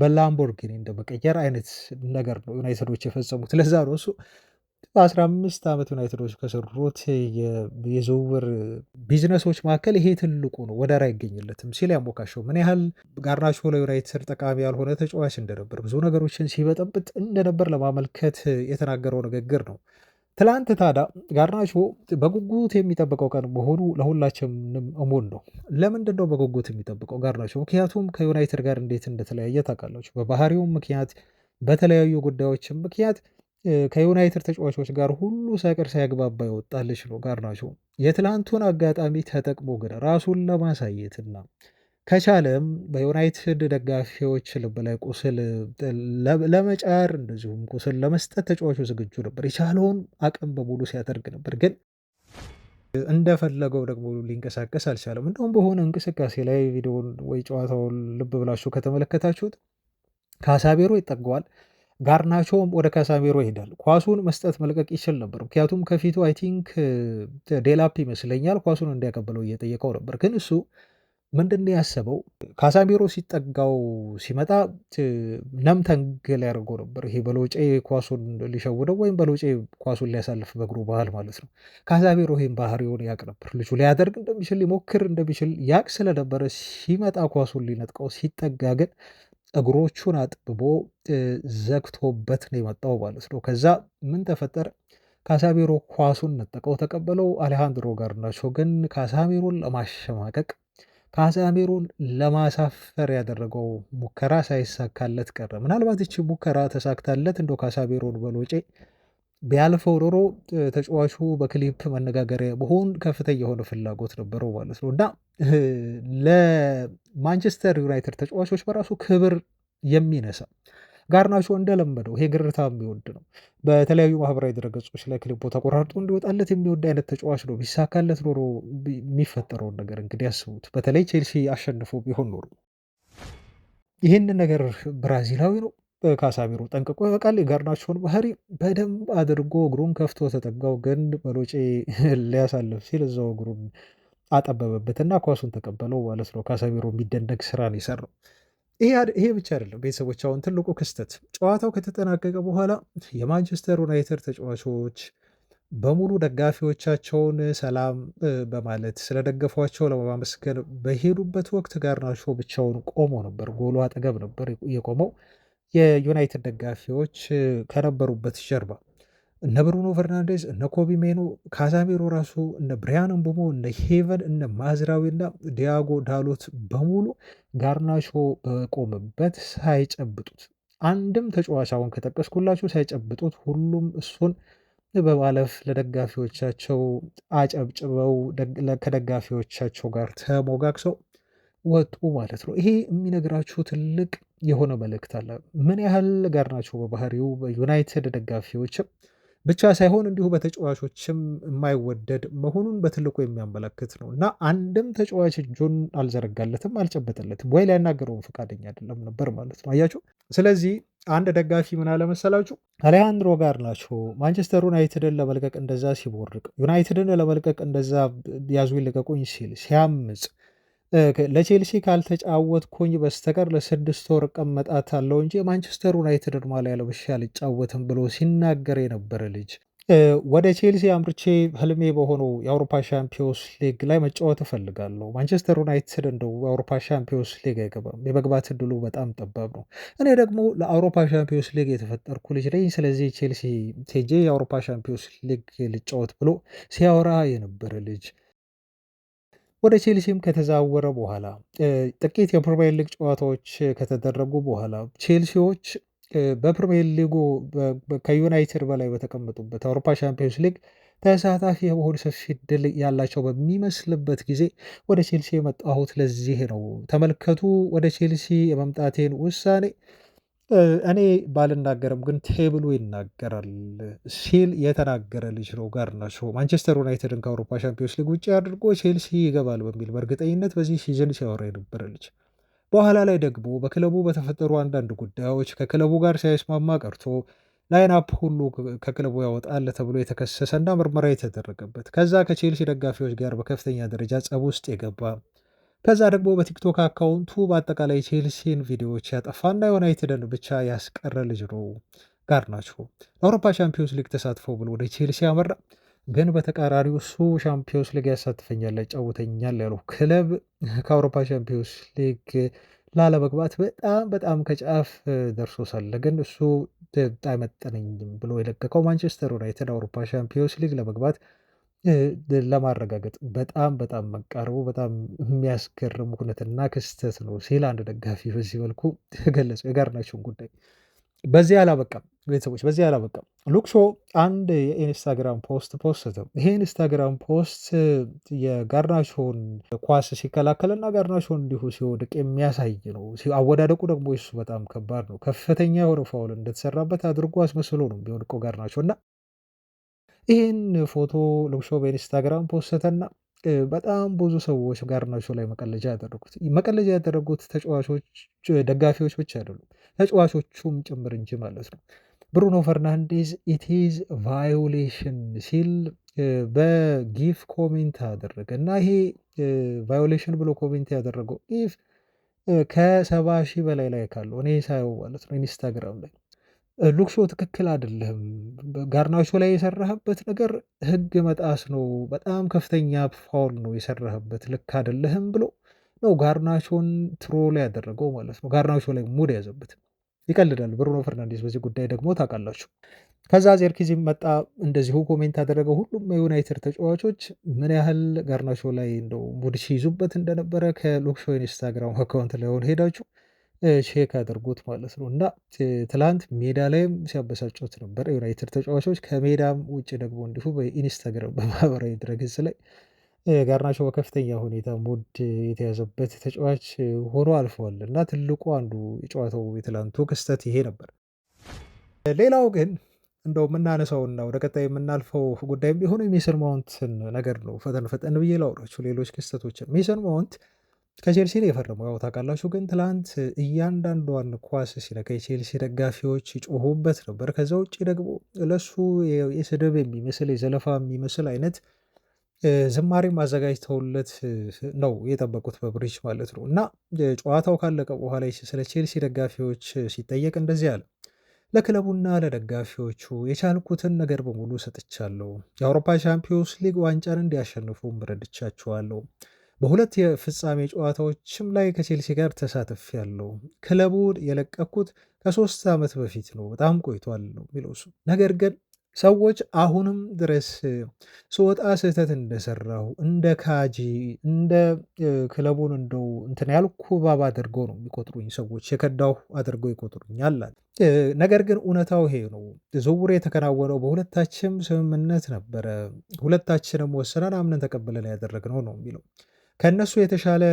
በላምቦርጊኒ እንደመቀየር አይነት ነገር ነው ዩናይትዶች የፈጸሙት። ለዛ ነው እሱ በ15 ዓመት ዩናይትዶች ከሰሩት የዝውውር ቢዝነሶች መካከል ይሄ ትልቁ ነው፣ ወደር አይገኝለትም ሲል ያሞካሸው ምን ያህል ጋርናቾ ለዩናይትድ ጠቃሚ ያልሆነ ተጫዋች እንደነበር፣ ብዙ ነገሮችን ሲበጠብጥ እንደነበር ለማመልከት የተናገረው ንግግር ነው። ትላንት ታዲያ ጋርናቾ በጉጉት የሚጠብቀው ቀን መሆኑ ለሁላችንም እሙን ነው። ለምንድን ነው በጉጉት የሚጠብቀው ጋርናቾ? ምክንያቱም ከዩናይትድ ጋር እንዴት እንደተለያየ ታውቃላችሁ። በባህሪውም ምክንያት፣ በተለያዩ ጉዳዮችም ምክንያት ከዩናይትድ ተጫዋቾች ጋር ሁሉ ሳይቀር ሳያግባባ የወጣልች ነው ጋርናቾ። የትላንቱን አጋጣሚ ተጠቅሞ ግን ራሱን ለማሳየትና ከቻለም በዩናይትድ ደጋፊዎች ልብ ላይ ቁስል ለመጫር እንደዚሁም ቁስል ለመስጠት ተጫዋቹ ዝግጁ ነበር። የቻለውን አቅም በሙሉ ሲያደርግ ነበር፣ ግን እንደፈለገው ደግሞ ሊንቀሳቀስ አልቻለም። እንደውም በሆነ እንቅስቃሴ ላይ ቪዲዮን ወይ ጨዋታውን ልብ ብላችሁ ከተመለከታችሁት ካሳቤሮ ይጠገዋል፣ ጋርናቾም ወደ ካሳሜሮ ይሄዳል። ኳሱን መስጠት መልቀቅ ይችል ነበር፣ ምክንያቱም ከፊቱ አይ ቲንክ ዴላፕ ይመስለኛል ኳሱን እንዲያቀብለው እየጠየቀው ነበር። ግን እሱ ምንድን ያሰበው ካሳሜሮ ሲጠጋው ሲመጣ ነምተንግ ሊያደርገው ነበር። ይሄ በሎጬ ኳሱን ሊሸውደው ወይም በሎጬ ኳሱን ሊያሳልፍ በእግሩ ባህል ማለት ነው። ካሳሜሮ ይህም ባህሪውን ያቅ ነበር። ልጁ ሊያደርግ እንደሚችል ሊሞክር እንደሚችል ያቅ ስለነበረ ሲመጣ ኳሱን ሊነጥቀው ሲጠጋ ግን እግሮቹን አጥብቦ ዘግቶበት ነው የመጣው ማለት ነው። ከዛ ምን ተፈጠረ? ካሳሜሮ ኳሱን ነጠቀው ተቀበለው። አሌሃንድሮ ጋርናቾ ግን ካሳሜሮን ለማሸማቀቅ ካሳሜሮን ለማሳፈር ያደረገው ሙከራ ሳይሳካለት ቀረ። ምናልባት ይቺ ሙከራ ተሳክታለት እንደው ካሳሜሮን በሎጬ ቢያልፈው ኖሮ ተጫዋቹ በክሊፕ መነጋገሪያ መሆን ከፍተኛ የሆነ ፍላጎት ነበረው ማለት ነው። እና ለማንቸስተር ዩናይትድ ተጫዋቾች በራሱ ክብር የሚነሳ ጋርናቾ እንደለመደው ይሄ ግርታ የሚወድ ነው። በተለያዩ ማህበራዊ ድረገጾች ላይ ክሊፑ ተቆራርጦ እንዲወጣለት የሚወድ አይነት ተጫዋች ነው። ቢሳካለት ኖሮ የሚፈጠረውን ነገር እንግዲህ ያስቡት። በተለይ ቼልሲ አሸንፎ ቢሆን ኖሮ ይህንን ነገር ብራዚላዊ ነው ካሳሚሮ ጠንቅቆ ያውቃል። የጋርናቾን ባህሪ በደንብ አድርጎ እግሩን ከፍቶ ተጠጋው፣ ግን በሎጬ ሊያሳልፍ ሲል እዛው እግሩን አጠበበበትና ኳሱን ተቀበለው ማለት ነው። ካሳሚሮ የሚደነቅ ስራ ነው የሰራው። ይሄ ብቻ አይደለም ቤተሰቦች። አሁን ትልቁ ክስተት ጨዋታው ከተጠናቀቀ በኋላ የማንቸስተር ዩናይትድ ተጫዋቾች በሙሉ ደጋፊዎቻቸውን ሰላም በማለት ስለደገፏቸው ለማመስገን በሄዱበት ወቅት ጋርናቾ ብቻውን ቆሞ ነበር። ጎሉ አጠገብ ነበር የቆመው። የዩናይትድ ደጋፊዎች ከነበሩበት ጀርባ እነ ብሩኖ ፈርናንዴዝ፣ እነ ኮቢ ሜኖ፣ ካዛሜሮ ራሱ፣ እነ ብሪያን ምቡሞ፣ እነ ሄቨን፣ እነ ማዝራዊ እና ዲያጎ ዳሎት በሙሉ ጋርናቾ በቆመበት ሳይጨብጡት አንድም ተጫዋች አሁን ከጠቀስኩላችሁ ሳይጨብጡት ሁሉም እሱን በማለፍ ለደጋፊዎቻቸው አጨብጭበው ከደጋፊዎቻቸው ጋር ተሞጋግሰው ወጡ ማለት ነው። ይሄ የሚነግራችሁ ትልቅ የሆነ መልእክት አለ። ምን ያህል ጋርናቾ በባህሪው በዩናይትድ ደጋፊዎችም ብቻ ሳይሆን እንዲሁ በተጫዋቾችም የማይወደድ መሆኑን በትልቁ የሚያመለክት ነው እና አንድም ተጫዋች እጁን አልዘረጋለትም፣ አልጨበጠለትም፣ ወይ ሊያናገረውን ፈቃደኛ አይደለም ነበር ማለት ነው። አያችሁ። ስለዚህ አንድ ደጋፊ ምን አለመሰላችሁ፣ አሌሃንድሮ ጋርናቾ ማንቸስተር ዩናይትድን ለመልቀቅ እንደዛ ሲቦርቅ፣ ዩናይትድን ለመልቀቅ እንደዛ ያዙ ይልቀቁኝ ሲል ሲያምፅ፣ ለቼልሲ ካልተጫወትኩኝ በስተቀር ለ6 ወር እቀመጣታለሁ እንጂ የማንቸስተር ዩናይትድን ማሊያ ለብሼ አልጫወትም ብሎ ሲናገር የነበረ ልጅ ወደ ቼልሲ አምርቼ ህልሜ በሆነው የአውሮፓ ሻምፒዮንስ ሊግ ላይ መጫወት እፈልጋለሁ። ማንቸስተር ዩናይትድ እንደው የአውሮፓ ሻምፒዮንስ ሊግ አይገባም፣ የመግባት እድሉ በጣም ጠባብ ነው። እኔ ደግሞ ለአውሮፓ ሻምፒዮንስ ሊግ የተፈጠርኩ ልጅ ነኝ። ስለዚህ ቼልሲ ቴጄ የአውሮፓ ሻምፒዮንስ ሊግ ልጫወት ብሎ ሲያወራ የነበረ ልጅ ወደ ቼልሲም ከተዛወረ በኋላ ጥቂት የፕሪሚየር ሊግ ጨዋታዎች ከተደረጉ በኋላ ቼልሲዎች በፕሪሚየር ሊጉ ከዩናይትድ በላይ በተቀመጡበት አውሮፓ ሻምፒዮንስ ሊግ ተሳታፊ የመሆን ሰፊ ድል ያላቸው በሚመስልበት ጊዜ ወደ ቼልሲ የመጣሁት ለዚህ ነው፣ ተመልከቱ ወደ ቼልሲ የመምጣቴን ውሳኔ እኔ ባልናገርም ግን ቴብሉ ይናገራል ሲል የተናገረ ልጅ ነው ጋርናቾ። ማንቸስተር ዩናይትድን ከአውሮፓ ሻምፒዮንስ ሊግ ውጭ አድርጎ ቼልሲ ይገባል በሚል በእርግጠኝነት በዚህ ሲዝን ሲያወራ የነበረ ልጅ፣ በኋላ ላይ ደግሞ በክለቡ በተፈጠሩ አንዳንድ ጉዳዮች ከክለቡ ጋር ሳይስማማ ቀርቶ ላይንአፕ ሁሉ ከክለቡ ያወጣል ተብሎ የተከሰሰና ምርመራ የተደረገበት ከዛ ከቼልሲ ደጋፊዎች ጋር በከፍተኛ ደረጃ ጸብ ውስጥ የገባ ከዛ ደግሞ በቲክቶክ አካውንቱ በአጠቃላይ ቼልሲን ቪዲዮዎች ያጠፋና ዩናይትድን ብቻ ያስቀረ ልጅ ነው ጋርናቾ። ለአውሮፓ ሻምፒዮንስ ሊግ ተሳትፎ ብሎ ወደ ቼልሲ ያመራ፣ ግን በተቃራሪው እሱ ሻምፒዮንስ ሊግ ያሳትፈኛል ያጫውተኛል ያለው ክለብ ከአውሮፓ ሻምፒዮንስ ሊግ ላለመግባት በጣም ከጫፍ ደርሶ ሳለ ግን እሱ አይመጠነኝም ብሎ የለቀቀው ማንቸስተር ዩናይትድ አውሮፓ ሻምፒዮንስ ሊግ ለመግባት ለማረጋገጥ በጣም መቃረቡ በጣም የሚያስገርም ሁነትና ክስተት ነው ሲል አንድ ደጋፊ በዚህ መልኩ ገለጸው የጋርናቾን ጉዳይ። በዚህ አላበቃም ቤተሰቦች፣ በዚህ አላበቃም። ሉክሾ አንድ የኢንስታግራም ፖስት ፖስተው ይሄ ኢንስታግራም ፖስት የጋርናቾን ኳስ ሲከላከልና ጋርናቾን እንዲሁ ሲወድቅ የሚያሳይ ነው። አወዳደቁ ደግሞ እሱ በጣም ከባድ ነው። ከፍተኛ የሆነ ፋውል እንደተሰራበት አድርጎ አስመስሎ ነው የሚወድቀው ጋርናቾ እና ይህን ፎቶ ሉክሾ በኢንስታግራም ፖስተና በጣም ብዙ ሰዎች ጋርናቾ ላይ መቀለጃ ያደረጉት ተጫዋቾች ደጋፊዎች ብቻ አይደሉም ተጫዋቾቹም ጭምር እንጂ ማለት ነው። ብሩኖ ፈርናንዴዝ ኢትዝ ቫዮሌሽን ሲል በጊፍ ኮሜንት አደረገ እና ይሄ ቫዮሌሽን ብሎ ኮሜንት ያደረገው ጊፍ ከ70,000 በላይ ላይ ካለው እኔ ሳየው ማለት ነው ኢንስታግራም ላይ ሉክሾ ትክክል አይደለም፣ ጋርናቾ ላይ የሰራህበት ነገር ህግ መጣስ ነው፣ በጣም ከፍተኛ ፋውል ነው የሰራህበት፣ ልክ አይደለህም ብሎ ነው ጋርናቾን ትሮል ያደረገው ማለት ነው። ጋርናቾ ላይ ሙድ ያዘበት ይቀልዳል። ብሩኖ ፈርናንዴዝ በዚህ ጉዳይ ደግሞ ታውቃላችሁ። ከዛ ዜርክዚም መጣ እንደዚሁ ኮሜንት ያደረገው። ሁሉም የዩናይትድ ተጫዋቾች ምን ያህል ጋርናቾ ላይ እንደው ሙድ ሲይዙበት እንደነበረ ከሉክሾ ኢንስታግራም አካውንት ላይ ሆነ ሄዳችሁ ቼክ አድርጉት ማለት ነው። እና ትላንት ሜዳ ላይም ሲያበሳጩት ነበር ዩናይትድ ተጫዋቾች፣ ከሜዳም ውጭ ደግሞ እንዲሁ በኢንስታግራም በማህበራዊ ድረገጽ ላይ ጋርናቾ በከፍተኛ ሁኔታ ሙድ የተያዘበት ተጫዋች ሆኖ አልፈዋል። እና ትልቁ አንዱ የጨዋታው የትላንቱ ክስተት ይሄ ነበር። ሌላው ግን እንደው የምናነሳውና ወደ ቀጣይ የምናልፈው ጉዳይ የሚሆነው የሜሰን ማውንትን ነገር ነው። ፈጠን ፈጠን ብዬ ላውራችሁ ሌሎች ክስተቶችን። ሜሰን ማውንት ከቼልሲ ነው የፈረመው፣ ያው ታውቃላችሁ። ግን ትላንት እያንዳንዷን ኳስ ሲነካ የቼልሲ ደጋፊዎች ይጮሁበት ነበር። ከዛ ውጭ ደግሞ ለሱ የስድብ የሚመስል የዘለፋ የሚመስል አይነት ዝማሬም አዘጋጅተውለት ነው የጠበቁት በብሪጅ ማለት ነው። እና ጨዋታው ካለቀ በኋላ ስለ ቼልሲ ደጋፊዎች ሲጠየቅ እንደዚህ አለ። ለክለቡና ለደጋፊዎቹ የቻልኩትን ነገር በሙሉ ሰጥቻለሁ። የአውሮፓ ቻምፒዮንስ ሊግ ዋንጫን እንዲያሸንፉም ረድቻቸዋለሁ። በሁለት የፍጻሜ ጨዋታዎችም ላይ ከቼልሲ ጋር ተሳትፌያለሁ። ክለቡን የለቀኩት ከ3 ዓመት በፊት ነው። በጣም ቆይቷል ነው የሚለው እሱ። ነገር ግን ሰዎች አሁንም ድረስ ስወጣ ስህተት እንደሰራሁ እንደ ካጂ እንደ ክለቡን እንደው እንትን ያልኩ ባባ አድርገው ነው የሚቆጥሩኝ። ሰዎች የከዳሁ አድርገው ይቆጥሩኛል አለ። ነገር ግን እውነታው ይሄ ነው። ዝውውሩ የተከናወነው በሁለታችንም ስምምነት ነበረ። ሁለታችንም ወስነን አምነን ተቀብለን ያደረግነው ነው የሚለው። ከእነሱ የተሻለ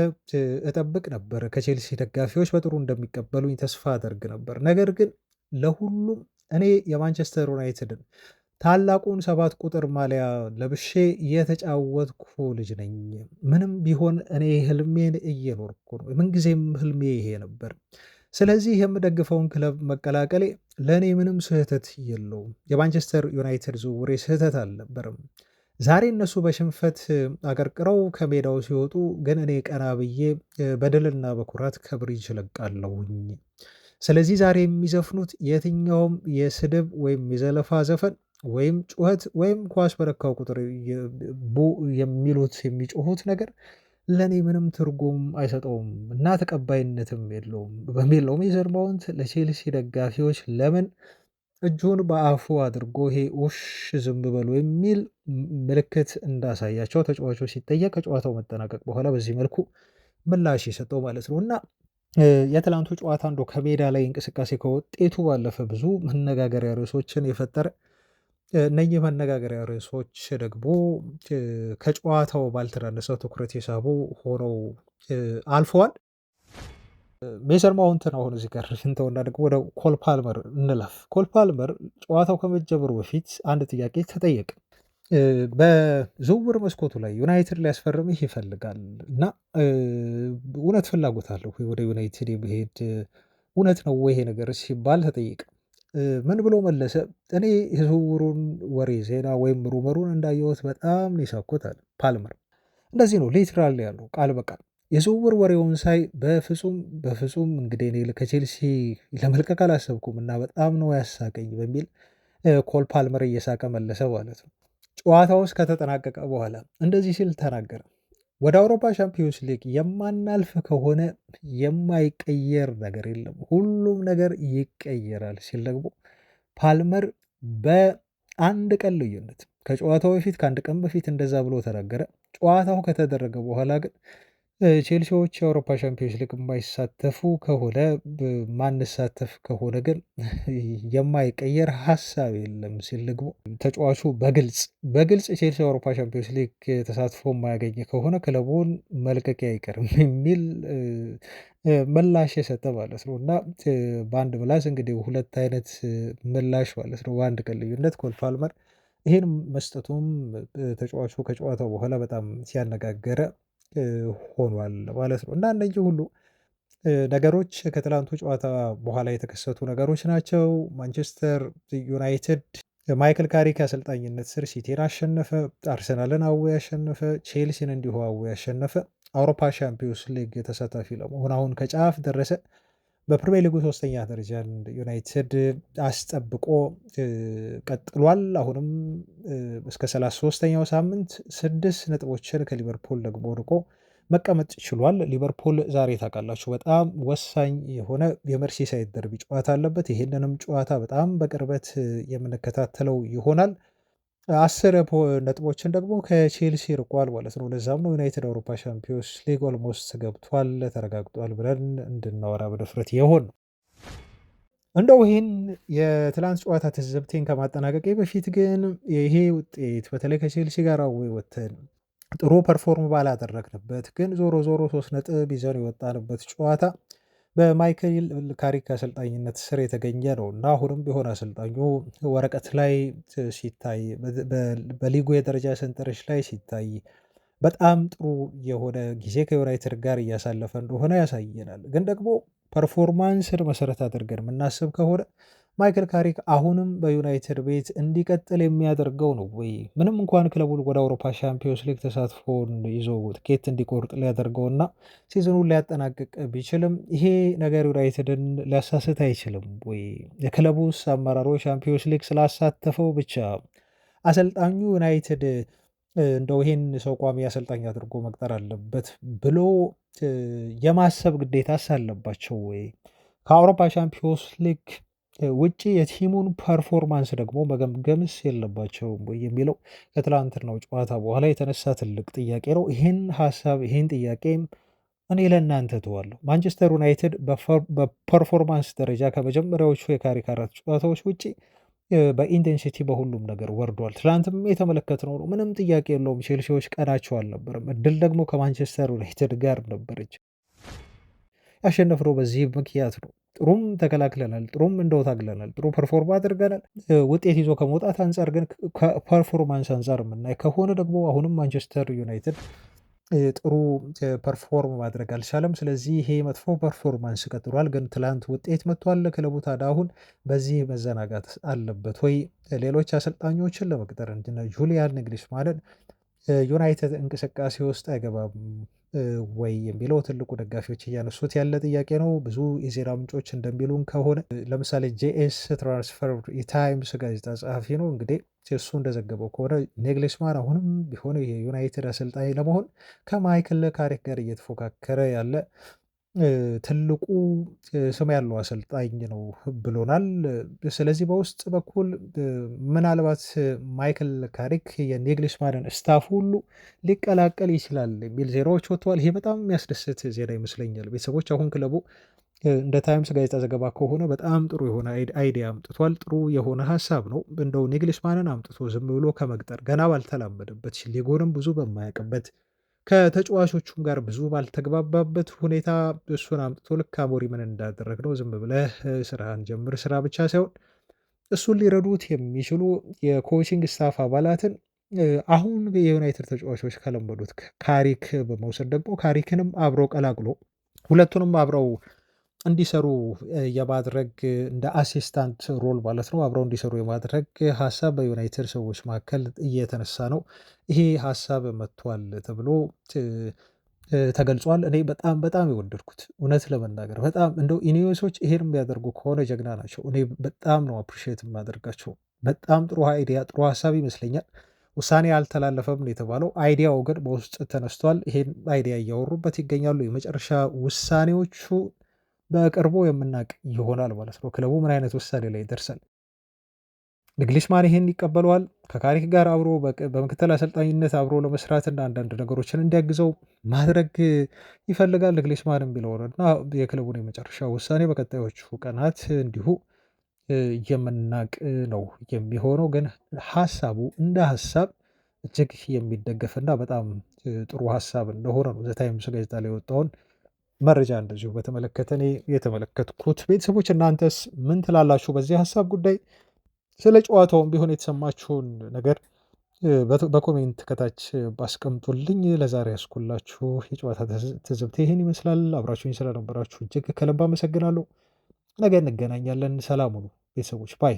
እጠብቅ ነበር። ከቼልሲ ደጋፊዎች በጥሩ እንደሚቀበሉኝ ተስፋ አደርግ ነበር። ነገር ግን ለሁሉም እኔ የማንቸስተር ዩናይትድን ታላቁን 7 ቁጥር ማሊያ ለብሼ የተጫወትኩ ልጅ ነኝ። ምንም ቢሆን እኔ ህልሜን እየኖርኩ ነው። ምንጊዜም ህልሜ ይሄ ነበር። ስለዚህ የምደግፈውን ክለብ መቀላቀሌ ለእኔ ምንም ስህተት የለውም። የማንቸስተር ዩናይትድ ዝውውሬ ስህተት አልነበርም። ዛሬ እነሱ በሽንፈት አቀርቅረው ከሜዳው ሲወጡ ግን እኔ ቀና ብዬ በድልና በኩራት ከብሪጅ እለቃለሁኝ። ስለዚህ ዛሬ የሚዘፍኑት የትኛውም የስድብ ወይም የዘለፋ ዘፈን ወይም ጩኸት ወይም ኳስ በረካው ቁጥር የሚሉት የሚጮሁት ነገር ለእኔ ምንም ትርጉም አይሰጠውም እና ተቀባይነትም የለውም በሚል ነው ሜሰን ማውንት ለቼልሲ ደጋፊዎች ለምን እጁን በአፉ አድርጎ ይሄ ውሽ ዝም በሉ የሚል ምልክት እንዳሳያቸው ተጫዋቾች ሲጠየቅ ከጨዋታው መጠናቀቅ በኋላ በዚህ መልኩ ምላሽ የሰጠው ማለት ነው። እና የትላንቱ ጨዋታ እንደው ከሜዳ ላይ እንቅስቃሴ ከውጤቱ ባለፈ ብዙ መነጋገሪያ ርዕሶችን የፈጠረ፣ እነኚህ መነጋገሪያ ርዕሶች ደግሞ ከጨዋታው ባልተናነሰው ትኩረት የሳቡ ሆነው አልፈዋል። ሜሰን ማውንትን አሁን እዚህ ጋር እንተውና ደግሞ ወደ ኮል ፓልመር እንለፍ። ኮል ፓልመር ጨዋታው ከመጀመሩ በፊት አንድ ጥያቄ ተጠየቀ። በዝውውር መስኮቱ ላይ ዩናይትድ ሊያስፈርምህ ይፈልጋል እና እውነት ፍላጎት አለው ወደ ዩናይትድ የመሄድ እውነት ነው ይሄ ነገር ሲባል ተጠየቀ። ምን ብሎ መለሰ? እኔ የዝውውሩን ወሬ ዜና ወይም ሩመሩን እንዳየሁት በጣም ነው የሳኩት አለ ፓልመር። እንደዚህ ነው ሊትራል ያለው ቃል በቃል የዝውውር ወሬውን ሳይ በፍጹም እንግዲህ እኔ ከቼልሲ ለመልቀቅ አላሰብኩም እና በጣም ነው ያሳቀኝ በሚል ኮል ፓልመር እየሳቀ መለሰ ማለት ነው። ጨዋታ ውስጥ ከተጠናቀቀ በኋላ እንደዚህ ሲል ተናገረ። ወደ አውሮፓ ቻምፒዮንስ ሊግ የማናልፍ ከሆነ የማይቀየር ነገር የለም፣ ሁሉም ነገር ይቀየራል ሲል ደግሞ ፓልመር በአንድ ቀን ልዩነት ከጨዋታው በፊት ከአንድ ቀን በፊት እንደዛ ብሎ ተናገረ። ጨዋታው ከተደረገ በኋላ ግን ቼልሲዎች የአውሮፓ ቻምፒዮንስ ሊግ የማይሳተፉ ከሆነ ማንሳተፍ ከሆነ ግን የማይቀየር ሀሳብ የለም ሲል ደግሞ ተጫዋቹ በግልጽ ቼልሲ የአውሮፓ ቻምፒዮንስ ሊግ ተሳትፎ የማያገኝ ከሆነ ክለቡን መልቀቂያ አይቀርም የሚል ምላሽ የሰጠ ማለት ነው። እና በአንድ ምላስ እንግዲህ ሁለት አይነት ምላሽ ማለት ነው በአንድ ቀን ልዩነት። ኮል ፓልመር ይህን መስጠቱም ተጫዋቹ ከጨዋታው በኋላ በጣም ሲያነጋገረ ሆኗል ማለት ነው። እና እነዚህ ሁሉ ነገሮች ከትላንቱ ጨዋታ በኋላ የተከሰቱ ነገሮች ናቸው። ማንቸስተር ዩናይትድ ማይክል ካሪክ አሰልጣኝነት ስር ሲቲን አሸነፈ፣ አርሰናልን አዌ ያሸነፈ፣ ቼልሲን እንዲሁ አዌ ያሸነፈ፣ አውሮፓ ሻምፒዮንስ ሊግ ተሳታፊ ለመሆን አሁን ከጫፍ ደረሰ። በፕሪሚየር ሊጉ 3ኛ ደረጃን ዩናይትድ አስጠብቆ ቀጥሏል። አሁንም እስከ 33ኛው ሳምንት 6 ነጥቦችን ከሊቨርፑል ደግሞ ርቆ መቀመጥ ችሏል። ሊቨርፑል ዛሬ ታውቃላችሁ በጣም ወሳኝ የሆነ የመርሲሳይድ ደርቢ ጨዋታ አለበት። ይህንንም ጨዋታ በጣም በቅርበት የምንከታተለው ይሆናል። 10 ነጥቦችን ደግሞ ከቼልሲ ርቋል ማለት ነው። ለዛም ነው ዩናይትድ አውሮፓ ሻምፒዮንስ ሊግ ኦልሞስት ገብቷል ተረጋግጧል ብለን እንድናወራ በድፍረት የሆን ነው። እንደው ይህን የትላንት ጨዋታ ትዝብቴን ከማጠናቀቄ በፊት ግን ይሄ ውጤት በተለይ ከቼልሲ ጋር ወተን ጥሩ ፐርፎርም ባላደረግንበት ግን ዞሮ ዞሮ 3 ነጥብ ይዘን የወጣንበት ጨዋታ በማይክል ካሪክ አሰልጣኝነት ስር የተገኘ ነው እና አሁንም ቢሆን አሰልጣኙ ወረቀት ላይ ሲታይ በሊጉ የደረጃ ሰንጠረዥ ላይ ሲታይ በጣም ጥሩ የሆነ ጊዜ ከዩናይትድ ጋር እያሳለፈ እንደሆነ ያሳየናል። ግን ደግሞ ፐርፎርማንስን መሰረት አድርገን የምናስብ ከሆነ ማይክል ካሪክ አሁንም በዩናይትድ ቤት እንዲቀጥል የሚያደርገው ነው ወይ? ምንም እንኳን ክለቡን ወደ አውሮፓ ሻምፒዮንስ ሊግ ተሳትፎን ይዞ ትኬት እንዲቆርጥ ሊያደርገውና ሲዝኑን ሊያጠናቅቅ ቢችልም ይሄ ነገር ዩናይትድን ሊያሳስት አይችልም ወይ? የክለቡ ውስጥ አመራሮች ሻምፒዮንስ ሊግ ስላሳተፈው ብቻ አሰልጣኙ ዩናይትድ እንደው ይሄን ሰው ቋሚ አሰልጣኝ አድርጎ መቅጠር አለበት ብሎ የማሰብ ግዴታስ አለባቸው ወይ? ከአውሮፓ ሻምፒዮንስ ሊግ ውጪ የቲሙን ፐርፎርማንስ ደግሞ መገምገምስ የለባቸውም ወይ የሚለው ከትላንትናው ጨዋታ በኋላ የተነሳ ትልቅ ጥያቄ ነው። ይህን ሀሳብ ይህን ጥያቄም እኔ ለእናንተ ተዋለሁ። ማንቸስተር ዩናይትድ በፐርፎርማንስ ደረጃ ከመጀመሪያዎቹ የካሪክ 4 ጨዋታዎች ውጪ በኢንቴንሲቲ በሁሉም ነገር ወርዷል። ትላንትም የተመለከትነው ነው። ምንም ጥያቄ የለውም። ቼልሲዎች ቀናቸው አልነበረም። እድል ደግሞ ከማንቸስተር ዩናይትድ ጋር ነበረች። ያሸነፍነው በዚህ ምክንያት ነው። ጥሩም ተከላክለናል፣ ጥሩም እንደው ታግለናል፣ ጥሩ ፐርፎርም አድርገናል። ውጤት ይዞ ከመውጣት አንጻር ግን ከፐርፎርማንስ አንጻር የምናይ ከሆነ ደግሞ አሁንም ማንቸስተር ዩናይትድ ጥሩ ፐርፎርም ማድረግ አልቻለም። ስለዚህ ይሄ መጥፎ ፐርፎርማንስ ቀጥሏል። ግን ትላንት ውጤት መጥቷል። ክለቡ ታዲያ አሁን በዚህ መዘናጋት አለበት ወይ? ሌሎች አሰልጣኞችን ለመቅጠር እንደ ጁሊያን ናግልስማንን ዩናይትድ እንቅስቃሴ ውስጥ አይገባም ወይ የሚለው ትልቁ ደጋፊዎች እያነሱት ያለ ጥያቄ ነው። ብዙ የዜና ምንጮች እንደሚሉን ከሆነ ለምሳሌ ጄኤስ ትራንስፈር የታይምስ ጋዜጣ ጸሐፊ ነው እንግዲህ እሱ እንደዘገበው ከሆነ ናግልስማን አሁንም ቢሆን የዩናይትድ አሰልጣኝ ለመሆን ከማይክል ካሪክ ጋር እየተፎካከረ ያለ ትልቁ ስም ያለው አሰልጣኝ ነው ብሎናል። ስለዚህ በውስጥ በኩል ምናልባት ማይክል ካሪክ የናግልስማንን ስታፍ ሁሉ ሊቀላቀል ይችላል የሚል ዜናዎች ወጥተዋል። ይሄ በጣም የሚያስደስት ዜና ይመስለኛል። ቤተሰቦች አሁን ክለቡ እንደ ታይምስ ጋዜጣ ዘገባ ከሆነ በጣም ጥሩ የሆነ አይዲያ አምጥቷል። ጥሩ የሆነ ሀሳብ ነው። እንደው ናግልስማንን አምጥቶ ዝም ብሎ ከመቅጠር ገና ባልተላመደበት ሊጉንም ብዙ በማያውቅበት ከተጫዋቾቹም ጋር ብዙ ባልተግባባበት ሁኔታ እሱን አምጥቶ ልክ አሞሪምን እንዳደረግነው ዝም ብለህ ስራህን ጀምር ስራ ብቻ ሳይሆን እሱን ሊረዱት የሚችሉ የኮቺንግ ስታፍ አባላትን አሁን የዩናይትድ ተጫዋቾች ከለመዱት ካሪክ በመውሰድ ደግሞ ካሪክንም አብሮ ቀላቅሎ ሁለቱንም አብረው እንዲሰሩ የማድረግ እንደ አሲስታንት ሮል ማለት ነው አብረው እንዲሰሩ የማድረግ ሀሳብ በዩናይትድ ሰዎች መካከል እየተነሳ ነው። ይሄ ሀሳብ መጥቷል ተብሎ ተገልጿል። እኔ በጣም በጣም የወደድኩት እውነት ለመናገር በጣም እንደው ኢኒዮሶች ይሄን የሚያደርጉ ከሆነ ጀግና ናቸው። እኔ በጣም ነው አፕሪሺየት የማደርጋቸው። በጣም ጥሩ አይዲያ ጥሩ ሀሳብ ይመስለኛል። ውሳኔ አልተላለፈም ነው የተባለው። አይዲያው ግን በውስጥ ተነስቷል። ይሄን አይዲያ እያወሩበት ይገኛሉ። የመጨረሻ ውሳኔዎቹ በቅርቡ የምናውቅ ይሆናል ማለት ነው። ክለቡ ምን አይነት ውሳኔ ላይ ይደርሳል? ናግልስማን ይሄን ይቀበለዋል? ከካሪክ ጋር አብሮ በምክትል አሰልጣኝነት አብሮ ለመስራትና አንዳንድ ነገሮችን እንዲያግዘው ማድረግ ይፈልጋል ናግልስማን የሚለው እና የክለቡን የመጨረሻ ውሳኔ በቀጣዮቹ ቀናት እንዲሁ የምናውቅ ነው የሚሆነው። ግን ሀሳቡ እንደ ሀሳብ እጅግ የሚደገፍና በጣም ጥሩ ሀሳብ እንደሆነ ነው ዘ ታይምስ ጋዜጣ ላይ የወጣውን መረጃ እንደዚሁ በተመለከተ እኔ የተመለከትኩት። ቤተሰቦች እናንተስ ምን ትላላችሁ በዚህ ሀሳብ ጉዳይ? ስለ ጨዋታውም ቢሆን የተሰማችሁን ነገር በኮሜንት ከታች ባስቀምጡልኝ። ለዛሬ ያስኩላችሁ የጨዋታ ትዝብት ይህን ይመስላል። አብራችሁኝ ስለነበራችሁ እጅግ ከልብ አመሰግናለሁ። ነገ እንገናኛለን። ሰላም ሁኑ ቤተሰቦች ባይ